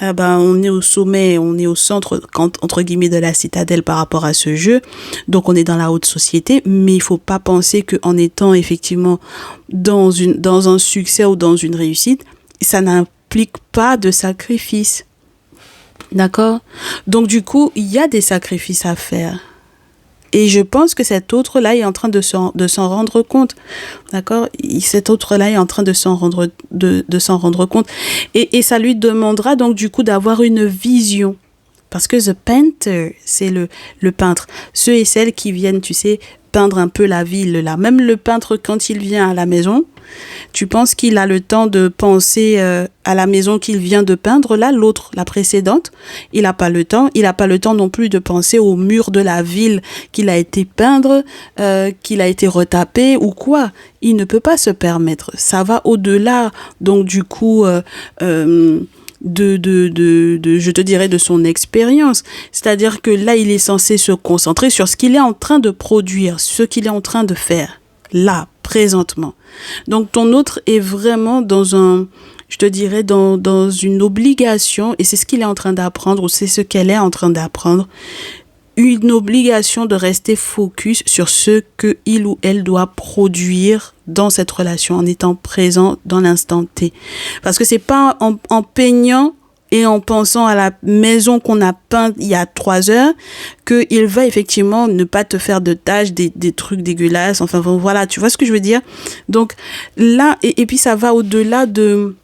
on est au sommet, on est au centre entre guillemets de la citadelle par rapport à ce jeu. Donc on est dans la haute société, mais il faut pas penser qu'en étant effectivement dans un succès ou dans une réussite, ça n'implique pas de sacrifice. D'accord? Donc, du coup, il y a des sacrifices à faire. Et je pense que cet autre-là est en train de s'en rendre compte. D'accord? Cet autre-là est en train de s'en rendre compte. Et ça lui demandera donc, du coup, d'avoir une vision. Parce que the painter, c'est le peintre. Ceux et celles qui viennent, tu sais, peindre un peu la ville, là. Même le peintre, quand il vient à la maison, tu penses qu'il a le temps de penser à la maison qu'il vient de peindre, là, l'autre, la précédente, il n'a pas le temps. Il n'a pas le temps non plus de penser au mur de la ville qu'il a été peindre, qu'il a été retapé ou quoi. Il ne peut pas se permettre. Ça va au-delà, donc du coup, je te dirais, de son expérience. C'est-à-dire que là, il est censé se concentrer sur ce qu'il est en train de produire, ce qu'il est en train de faire, là, présentement. Donc, ton autre est vraiment je te dirais, dans une obligation, et c'est ce qu'il est en train d'apprendre, ou c'est ce qu'elle est en train d'apprendre, une obligation de rester focus sur ce que il ou elle doit produire dans cette relation, en étant présent dans l'instant T. Parce que c'est pas en peignant et en pensant à la maison qu'on a peinte il y a 3 heures qu'il va effectivement ne pas te faire de tâches, des trucs dégueulasses. Enfin, voilà, tu vois ce que je veux dire? Donc là, et puis ça va au-delà de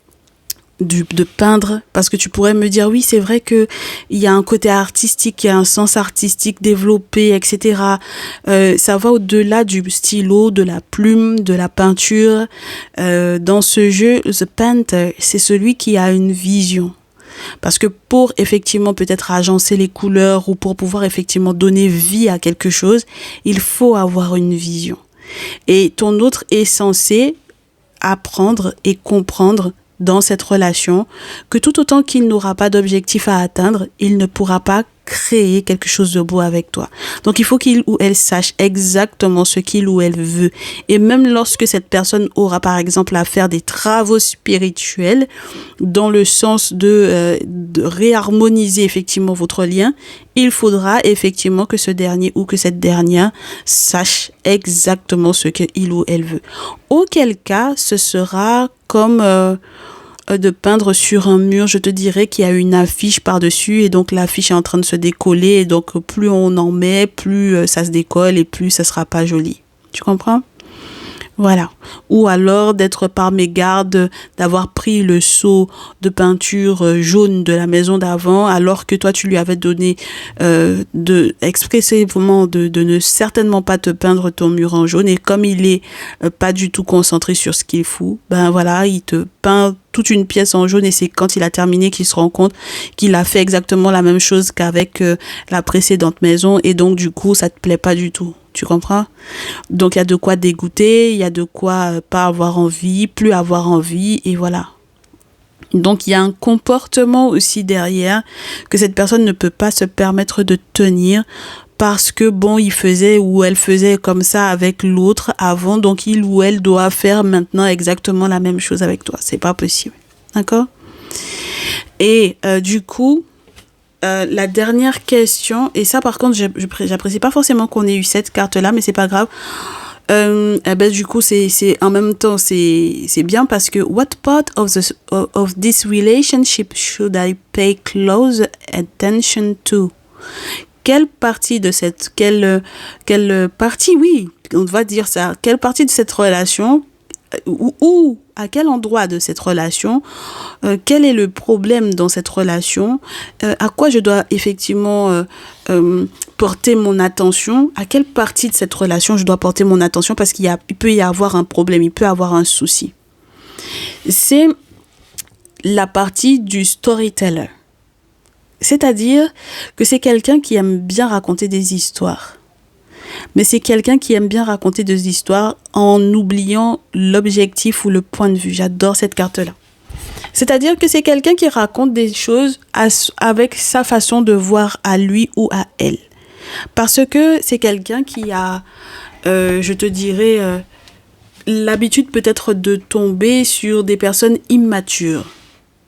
peindre, parce que tu pourrais me dire oui, c'est vrai que il y a un côté artistique, il y a un sens artistique développé, etc. Ça va au-delà du stylo, de la plume, de la peinture. Dans ce jeu, the painter, c'est celui qui a une vision. Parce que pour effectivement peut-être agencer les couleurs ou pour pouvoir effectivement donner vie à quelque chose, il faut avoir une vision. Et ton autre est censé apprendre et comprendre dans cette relation que tout autant qu'il n'aura pas d'objectif à atteindre, il ne pourra pas créer quelque chose de beau avec toi. Donc il faut qu'il ou elle sache exactement ce qu'il ou elle veut. Et même lorsque cette personne aura par exemple à faire des travaux spirituels dans le sens de réharmoniser effectivement votre lien, il faudra effectivement que ce dernier ou que cette dernière sache exactement ce qu'il ou elle veut. Auquel cas, ce sera comme de peindre sur un mur, je te dirais qu'il y a une affiche par-dessus et donc l'affiche est en train de se décoller et donc plus on en met, plus ça se décolle et plus ça sera pas joli. Tu comprends? Voilà. Ou alors d'être par mégarde, d'avoir pris le seau de peinture jaune de la maison d'avant, alors que toi tu lui avais donné expressément de ne certainement pas te peindre ton mur en jaune. Et comme il est pas du tout concentré sur ce qu'il fout, ben voilà, il te peint toute une pièce en jaune et c'est quand il a terminé qu'il se rend compte qu'il a fait exactement la même chose qu'avec la précédente maison et donc du coup ça te plaît pas du tout. Tu comprends? Donc, il y a de quoi dégoûter, il y a de quoi pas avoir envie, plus avoir envie, et voilà. Donc, il y a un comportement aussi derrière que cette personne ne peut pas se permettre de tenir parce que bon, il faisait ou elle faisait comme ça avec l'autre avant, donc il ou elle doit faire maintenant exactement la même chose avec toi. C'est pas possible. D'accord? Et du coup, la dernière question, et ça par contre, j'apprécie pas forcément qu'on ait eu cette carte-là, mais c'est pas grave. Du coup, c'est en même temps, c'est bien parce que what part of this relationship should I pay close attention to? Quelle partie de quelle partie, oui, on va dire ça, quelle partie de cette relation, ou à quel endroit de cette relation, quel est le problème dans cette relation, à quoi je dois effectivement porter mon attention, à quelle partie de cette relation je dois porter mon attention, parce il peut y avoir un problème, il peut y avoir un souci. C'est la partie du storyteller. C'est-à-dire que c'est quelqu'un qui aime bien raconter des histoires. Mais c'est quelqu'un qui aime bien raconter des histoires en oubliant l'objectif ou le point de vue. J'adore cette carte-là. C'est-à-dire que c'est quelqu'un qui raconte des choses avec sa façon de voir à lui ou à elle. Parce que c'est quelqu'un qui a, je te dirais, l'habitude peut-être de tomber sur des personnes immatures.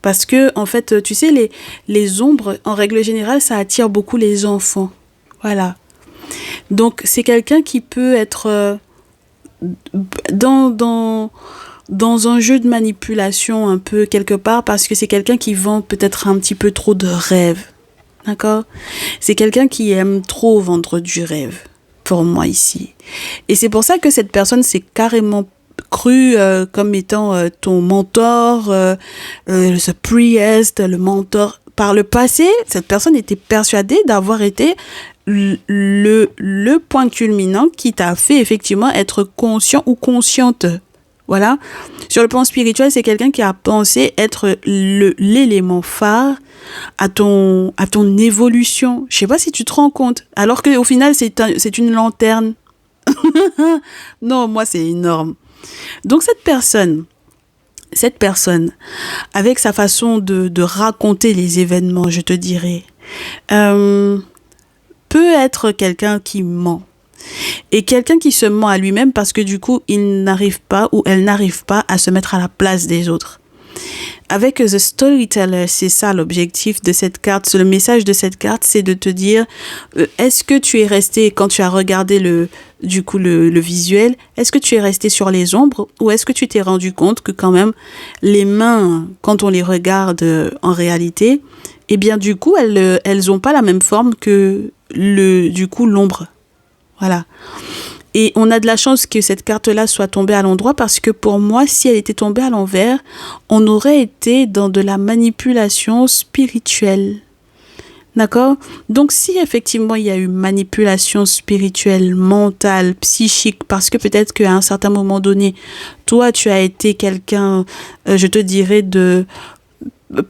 Parce que, en fait, tu sais, les ombres, en règle générale, ça attire beaucoup les enfants. Voilà. Donc, c'est quelqu'un qui peut être dans un jeu de manipulation un peu quelque part, parce que c'est quelqu'un qui vend peut-être un petit peu trop de rêves. D'accord? C'est quelqu'un qui aime trop vendre du rêve, pour moi ici. Et c'est pour ça que cette personne s'est carrément cru comme étant ton mentor, the priest, le mentor. Par le passé, cette personne était persuadée d'avoir été le point culminant qui t'a fait effectivement être conscient ou consciente. Voilà. Sur le plan spirituel, c'est quelqu'un qui a pensé être l'élément phare à ton évolution. Je sais pas si tu te rends compte. Alors qu'au final, c'est une lanterne. Non, moi, c'est énorme. Donc, cette personne, avec sa façon de raconter les événements, je te dirais, peut être quelqu'un qui ment. Et quelqu'un qui se ment à lui-même parce que du coup, il n'arrive pas ou elle n'arrive pas à se mettre à la place des autres. Avec The Storyteller, c'est ça l'objectif de cette carte. Le message de cette carte, c'est de te dire, est-ce que tu es resté, quand tu as regardé le visuel, est-ce que tu es resté sur les ombres ou est-ce que tu t'es rendu compte que quand même, les mains, quand on les regarde en réalité, eh bien du coup, elles ont pas la même forme que l'ombre. Voilà. Et on a de la chance que cette carte-là soit tombée à l'endroit parce que pour moi, si elle était tombée à l'envers, on aurait été dans de la manipulation spirituelle. D'accord? Donc, si effectivement il y a eu manipulation spirituelle, mentale, psychique, parce que peut-être qu'à un certain moment donné, toi, tu as été quelqu'un, je te dirais,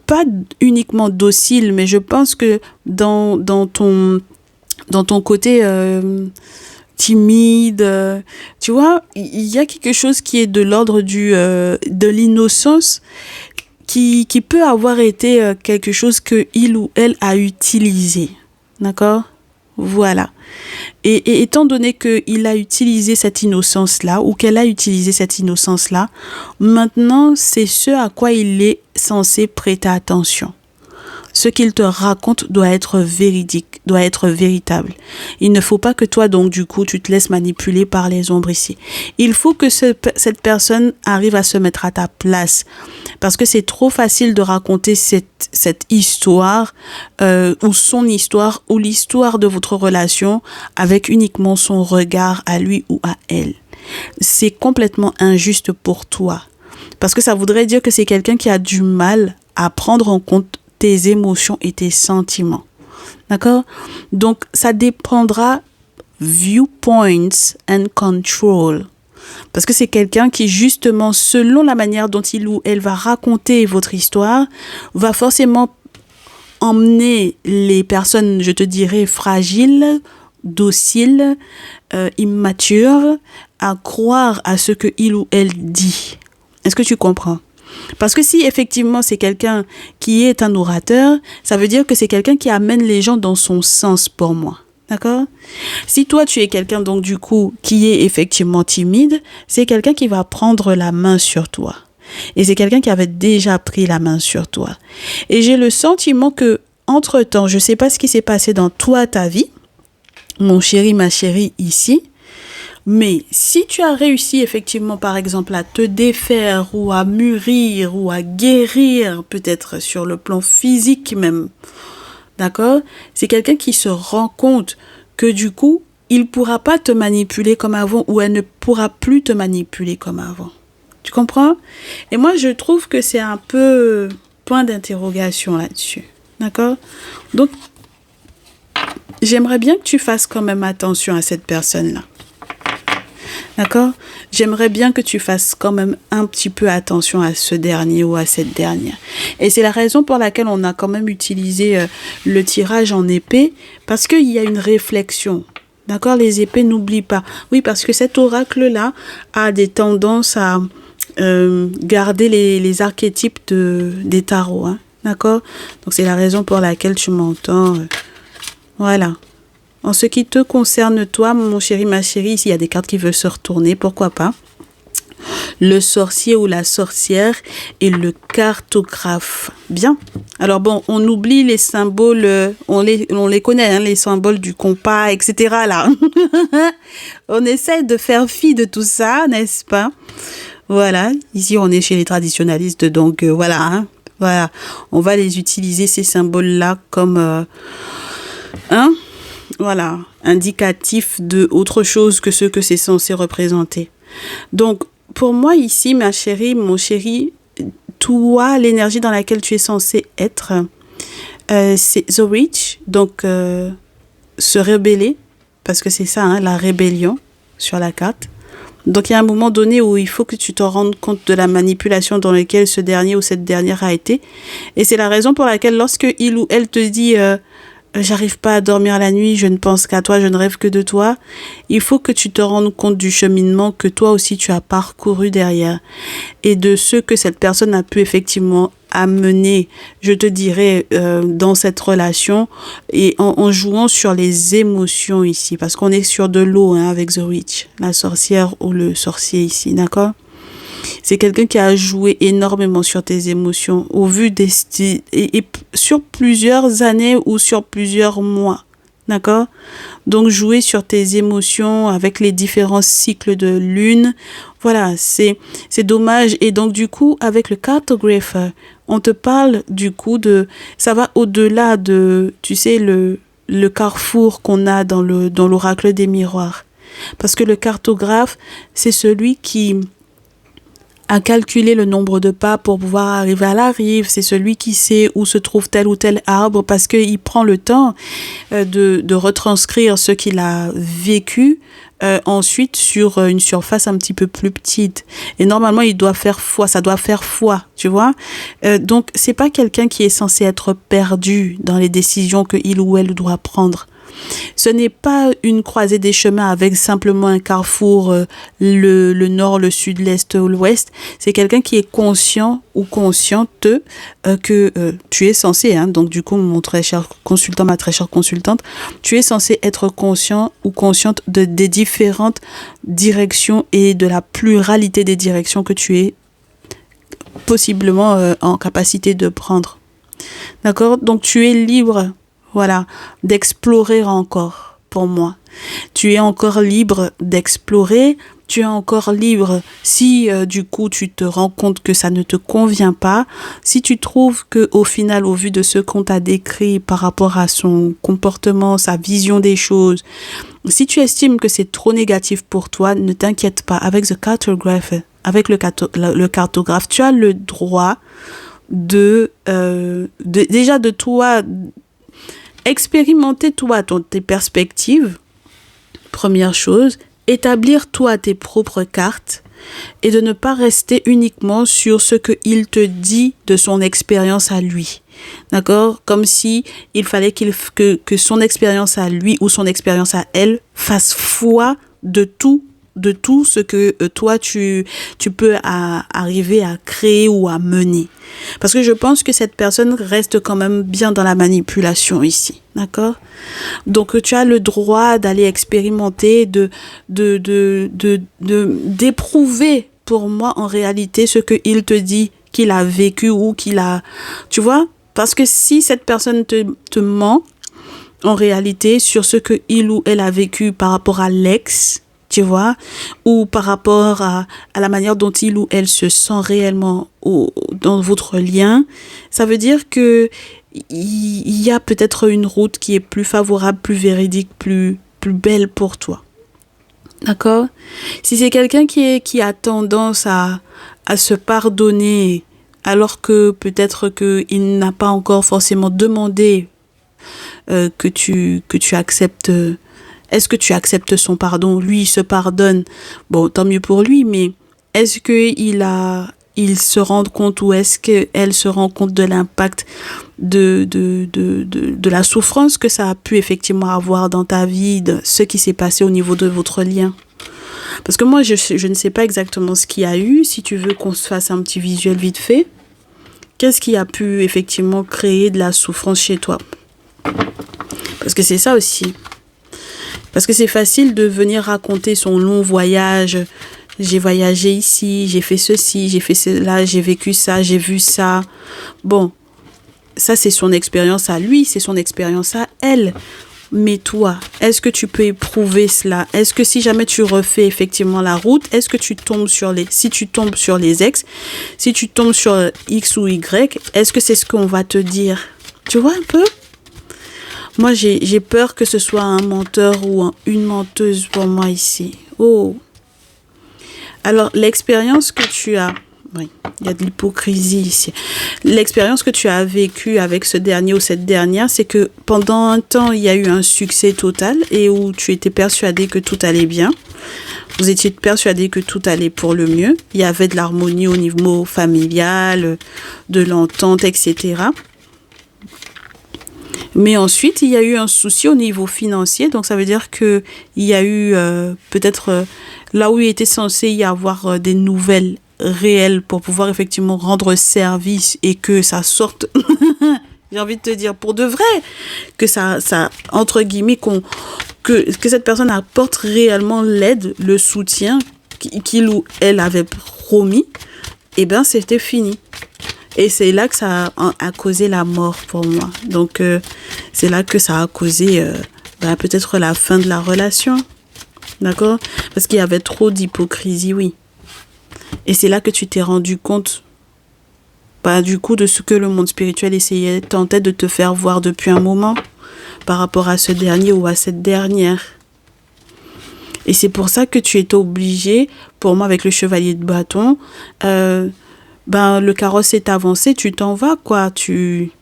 pas uniquement docile, mais je pense que dans ton côté timide, tu vois, il y a quelque chose qui est de l'ordre de l'innocence qui peut avoir été quelque chose que il ou elle a utilisé. D'accord? Voilà. Et étant donné qu'il a utilisé cette innocence-là ou qu'elle a utilisé cette innocence-là, maintenant, c'est ce à quoi il est censé prêter attention. Ce qu'il te raconte doit être véridique, doit être véritable. Il ne faut pas que toi, donc, du coup, tu te laisses manipuler par les ombres ici. Il faut que cette personne arrive à se mettre à ta place. Parce que c'est trop facile de raconter cette histoire, ou son histoire, ou l'histoire de votre relation avec uniquement son regard à lui ou à elle. C'est complètement injuste pour toi. Parce que ça voudrait dire que c'est quelqu'un qui a du mal à prendre en compte tes émotions et tes sentiments. D'accord? Donc, ça dépendra viewpoints and control. Parce que c'est quelqu'un qui, justement, selon la manière dont il ou elle va raconter votre histoire, va forcément emmener les personnes, je te dirais, fragiles, dociles, immatures, à croire à ce que il ou elle dit. Est-ce que tu comprends? Parce que si effectivement c'est quelqu'un qui est un orateur, ça veut dire que c'est quelqu'un qui amène les gens dans son sens pour moi. D'accord? Si toi, tu es quelqu'un, donc du coup, qui est effectivement timide, c'est quelqu'un qui va prendre la main sur toi. Et c'est quelqu'un qui avait déjà pris la main sur toi. Et j'ai le sentiment que, entre-temps, je ne sais pas ce qui s'est passé dans toi, ta vie, mon chéri, ma chérie, ici, mais si tu as réussi effectivement, par exemple, à te défaire ou à mûrir ou à guérir, peut-être sur le plan physique même, d'accord? C'est quelqu'un qui se rend compte que du coup, il ne pourra pas te manipuler comme avant ou elle ne pourra plus te manipuler comme avant. Tu comprends? Et moi, je trouve que c'est un peu point d'interrogation là-dessus. D'accord? Donc, j'aimerais bien que tu fasses quand même attention à cette personne-là. D'accord? J'aimerais bien que tu fasses quand même un petit peu attention à ce dernier ou à cette dernière. Et c'est la raison pour laquelle on a quand même utilisé le tirage en épée, parce qu'il y a une réflexion. D'accord? Les épées, n'oublie pas. Oui, parce que cet oracle-là a des tendances à garder les archétypes des tarots. Hein? D'accord? Donc c'est la raison pour laquelle tu m'entends. Voilà. En ce qui te concerne, toi, mon chéri, ma chérie, s'il y a des cartes qui veulent se retourner, pourquoi pas. Le sorcier ou la sorcière et le cartographe. Bien. Alors bon, on oublie les symboles, on les connaît, hein, les symboles du compas, etc. là. On essaie de faire fi de tout ça, n'est-ce pas? Voilà. Ici, on est chez les traditionalistes, donc voilà. Hein, voilà. On va les utiliser, ces symboles-là, comme... voilà, indicatif de autre chose que ce que c'est censé représenter. Donc, pour moi ici, ma chérie, mon chéri, toi, l'énergie dans laquelle tu es censé être, c'est The Witch, donc se rebeller, parce que c'est ça, hein, la rébellion sur la carte. Donc, il y a un moment donné où il faut que tu te rendes compte de la manipulation dans laquelle ce dernier ou cette dernière a été. Et c'est la raison pour laquelle lorsque il ou elle te dit... j'arrive pas à dormir la nuit, je ne pense qu'à toi, je ne rêve que de toi. Il faut que tu te rendes compte du cheminement que toi aussi tu as parcouru derrière et de ce que cette personne a pu effectivement amener, je te dirais, dans cette relation et en jouant sur les émotions ici, parce qu'on est sur de l'eau hein, avec The Witch, la sorcière ou le sorcier ici, d'accord? C'est quelqu'un qui a joué énormément sur tes émotions au vu des et sur plusieurs années ou sur plusieurs mois. D'accord? Donc, jouer sur tes émotions avec les différents cycles de lune. Voilà, c'est dommage. Et donc, du coup, avec le cartographe, on te parle du coup de... Ça va au-delà de, tu sais, le carrefour qu'on a dans l'oracle des miroirs. Parce que le cartographe, c'est celui qui... à calculer le nombre de pas pour pouvoir arriver à la rive. C'est celui qui sait où se trouve tel ou tel arbre parce qu'il prend le temps de retranscrire ce qu'il a vécu ensuite sur une surface un petit peu plus petite. Et normalement, il doit faire foi, ça doit faire foi, tu vois. Donc, c'est pas quelqu'un qui est censé être perdu dans les décisions que il ou elle doit prendre. Ce n'est pas une croisée des chemins avec simplement un carrefour, le nord, le sud, l'est ou l'ouest. C'est quelqu'un qui est conscient ou consciente que tu es censé, hein, donc du coup, mon très cher consultant, ma très chère consultante, tu es censé être conscient ou consciente des différentes directions et de la pluralité des directions que tu es possiblement en capacité de prendre. D'accord? Donc, tu es libre. Voilà, d'explorer encore, pour moi. Tu es encore libre d'explorer, tu es encore libre si du coup tu te rends compte que ça ne te convient pas, si tu trouves que au final, au vu de ce qu'on t'a décrit par rapport à son comportement, sa vision des choses, si tu estimes que c'est trop négatif pour toi, ne t'inquiète pas, avec the cartograph, avec le cartographe, tu as le droit déjà de toi... Expérimenter toi tes perspectives, première chose, établir toi tes propres cartes et de ne pas rester uniquement sur ce qu'il te dit de son expérience à lui. D'accord? Comme si il fallait que son expérience à lui ou son expérience à elle fasse foi de tout de tout ce que toi, tu peux arriver à créer ou à mener. Parce que je pense que cette personne reste quand même bien dans la manipulation ici. D'accord? Donc, tu as le droit d'aller expérimenter, d'éprouver pour moi en réalité ce qu'il te dit qu'il a vécu ou qu'il a... Tu vois? Parce que si cette personne te ment, en réalité, sur ce que il ou elle a vécu par rapport à l'ex, tu vois, ou par rapport à la manière dont il ou elle se sent réellement dans votre lien, ça veut dire que il y a peut-être une route qui est plus favorable, plus véridique, plus belle pour toi. D'accord? Si c'est quelqu'un qui a tendance à se pardonner, alors que peut-être qu'il n'a pas encore forcément demandé que tu acceptes. Est-ce que tu acceptes son pardon? Lui, il se pardonne. Bon, tant mieux pour lui, mais est-ce il se rend compte ou est-ce qu'elle se rend compte de l'impact de la souffrance que ça a pu effectivement avoir dans ta vie, de ce qui s'est passé au niveau de votre lien? Parce que moi, je ne sais pas exactement ce qu'il y a eu. Si tu veux qu'on se fasse un petit visuel vite fait, qu'est-ce qui a pu effectivement créer de la souffrance chez toi? Parce que c'est ça aussi. Parce que c'est facile de venir raconter son long voyage. J'ai voyagé ici, j'ai fait ceci, j'ai fait cela, j'ai vécu ça, j'ai vu ça. Bon, ça c'est son expérience à lui, c'est son expérience à elle. Mais toi, est-ce que tu peux éprouver cela? Est-ce que si jamais tu refais effectivement la route, est-ce que tu tombes si tu tombes sur les ex, si tu tombes sur X ou Y, est-ce que c'est ce qu'on va te dire? Tu vois un peu? Moi, j'ai peur que ce soit un menteur ou une menteuse pour moi ici. Oh. Alors, l'expérience que tu as... Oui, il y a de l'hypocrisie ici. L'expérience que tu as vécue avec ce dernier ou cette dernière, c'est que pendant un temps, il y a eu un succès total et où tu étais persuadé que tout allait bien. Vous étiez persuadé que tout allait pour le mieux. Il y avait de l'harmonie au niveau familial, de l'entente, etc. Mais ensuite, il y a eu un souci au niveau financier. Donc, ça veut dire qu'il y a eu peut-être là où il était censé y avoir des nouvelles réelles pour pouvoir effectivement rendre service et que ça sorte, j'ai envie de te dire, pour de vrai, que ça entre guillemets, que cette personne apporte réellement l'aide, le soutien qu'il ou elle avait promis, et bien, c'était fini. Et c'est là que ça a causé la mort pour moi. Donc, c'est là que ça a causé peut-être la fin de la relation. D'accord? Parce qu'il y avait trop d'hypocrisie, oui. Et c'est là que tu t'es rendu compte, du coup, de ce que le monde spirituel tentait de te faire voir depuis un moment par rapport à ce dernier ou à cette dernière. Et c'est pour ça que tu es obligé, pour moi, avec le chevalier de bâton, le carrosse est avancé, tu t'en vas, quoi. Tu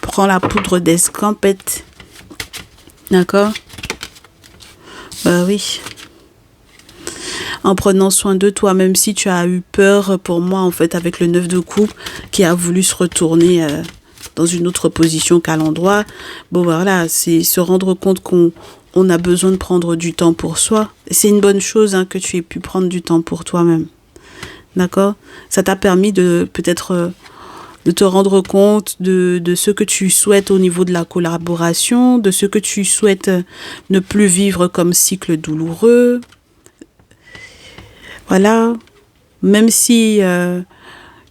prends la poudre d'escampette. D'accord? Oui. En prenant soin de toi, même si tu as eu peur, pour moi, en fait, avec le 9 de coupe, qui a voulu se retourner dans une autre position qu'à l'endroit. Bon, voilà, c'est se rendre compte qu'on a besoin de prendre du temps pour soi. C'est une bonne chose que tu aies pu prendre du temps pour toi-même. D'accord? Ça t'a permis de peut-être de te rendre compte de ce que tu souhaites au niveau de la collaboration, de ce que tu souhaites ne plus vivre comme cycle douloureux. Voilà. Même si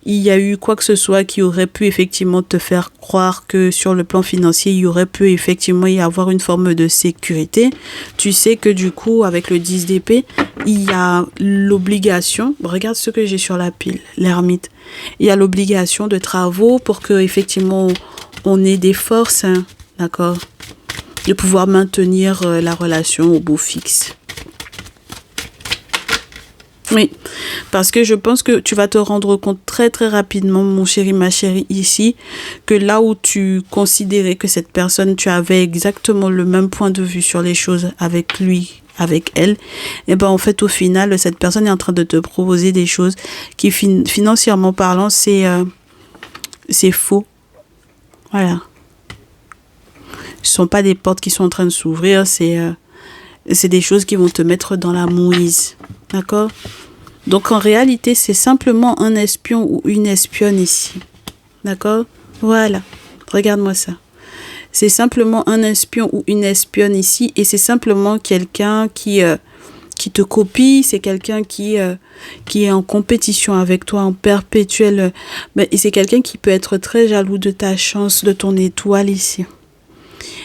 il y a eu quoi que ce soit qui aurait pu effectivement te faire croire que sur le plan financier, il y aurait pu effectivement y avoir une forme de sécurité. Tu sais que du coup, avec le 10 d'épée, il y a l'obligation, regarde ce que j'ai sur la pile, l'ermite. Il y a l'obligation de travaux pour que effectivement on ait des forces, d'accord, de pouvoir maintenir la relation au beau fixe. Oui, parce que je pense que tu vas te rendre compte très très rapidement, mon chéri, ma chérie, ici, que là où tu considérais que cette personne, tu avais exactement le même point de vue sur les choses avec lui, avec elle, et ben en fait au final, cette personne est en train de te proposer des choses qui financièrement parlant, c'est faux. Voilà. Ce ne sont pas des portes qui sont en train de s'ouvrir, c'est des choses qui vont te mettre dans la mouise. D'accord? Donc, en réalité, c'est simplement un espion ou une espionne ici. D'accord? Voilà. Regarde-moi ça. C'est simplement un espion ou une espionne ici et c'est simplement quelqu'un qui te copie, c'est quelqu'un qui est en compétition avec toi, en perpétuel. Et c'est quelqu'un qui peut être très jaloux de ta chance, de ton étoile ici.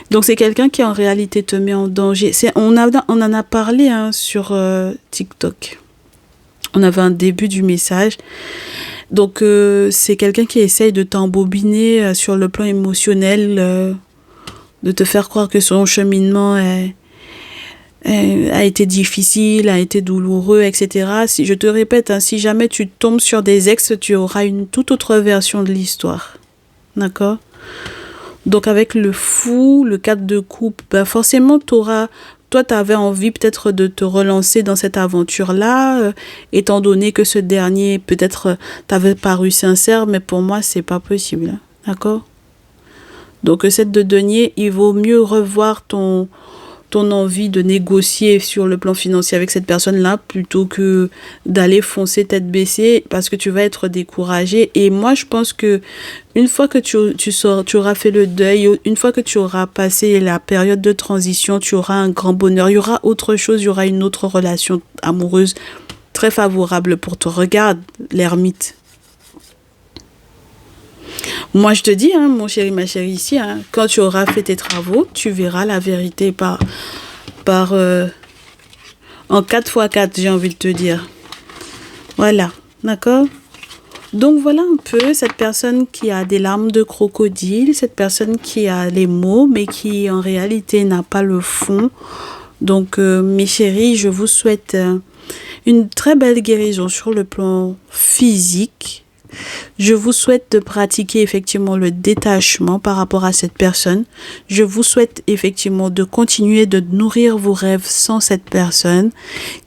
Donc c'est quelqu'un qui en réalité te met en danger. On en a parlé sur TikTok. On avait un début du message. Donc c'est quelqu'un qui essaye de t'embobiner sur le plan émotionnel, de te faire croire que son cheminement a été difficile, a été douloureux, etc. Si je te répète, si jamais tu tombes sur des ex, tu auras une toute autre version de l'histoire. D'accord? Donc avec le fou, le 4 de coupe, forcément toi tu avais envie peut-être de te relancer dans cette aventure-là, étant donné que ce dernier peut-être t'avait paru sincère, mais pour moi c'est pas possible. D'accord? Donc, 7 de denier, il vaut mieux revoir ton envie de négocier sur le plan financier avec cette personne-là plutôt que d'aller foncer tête baissée parce que tu vas être découragé. Et moi, je pense que une fois que tu auras fait le deuil, une fois que tu auras passé la période de transition, tu auras un grand bonheur. Il y aura autre chose, il y aura une autre relation amoureuse très favorable pour toi. Regarde l'ermite. Moi, je te dis, mon chéri, ma chérie, ici, quand tu auras fait tes travaux, tu verras la vérité en 4x4, j'ai envie de te dire. Voilà, d'accord? Donc, voilà un peu cette personne qui a des larmes de crocodile, cette personne qui a les mots, mais qui, en réalité, n'a pas le fond. Donc, mes chéris, je vous souhaite une très belle guérison sur le plan physique. Je vous souhaite de pratiquer effectivement le détachement par rapport à cette personne. Je vous souhaite effectivement de continuer de nourrir vos rêves sans cette personne,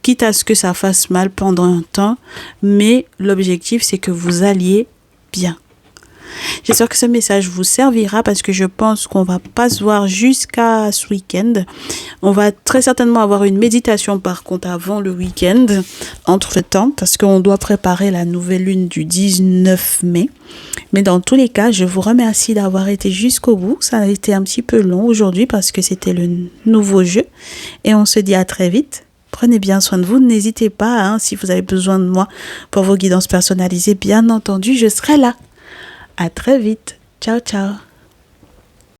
quitte à ce que ça fasse mal pendant un temps. Mais l'objectif, c'est que vous alliez bien. J'espère que ce message vous servira parce que je pense qu'on va pas se voir jusqu'à ce week-end. On va très certainement avoir une méditation par contre avant le week-end, entre-temps, parce qu'on doit préparer la nouvelle lune du 19 mai. Mais dans tous les cas, je vous remercie d'avoir été jusqu'au bout. Ça a été un petit peu long aujourd'hui parce que c'était le nouveau jeu. Et on se dit à très vite. Prenez bien soin de vous. N'hésitez pas, si vous avez besoin de moi pour vos guidances personnalisées, bien entendu, je serai là. À très vite. Ciao, ciao.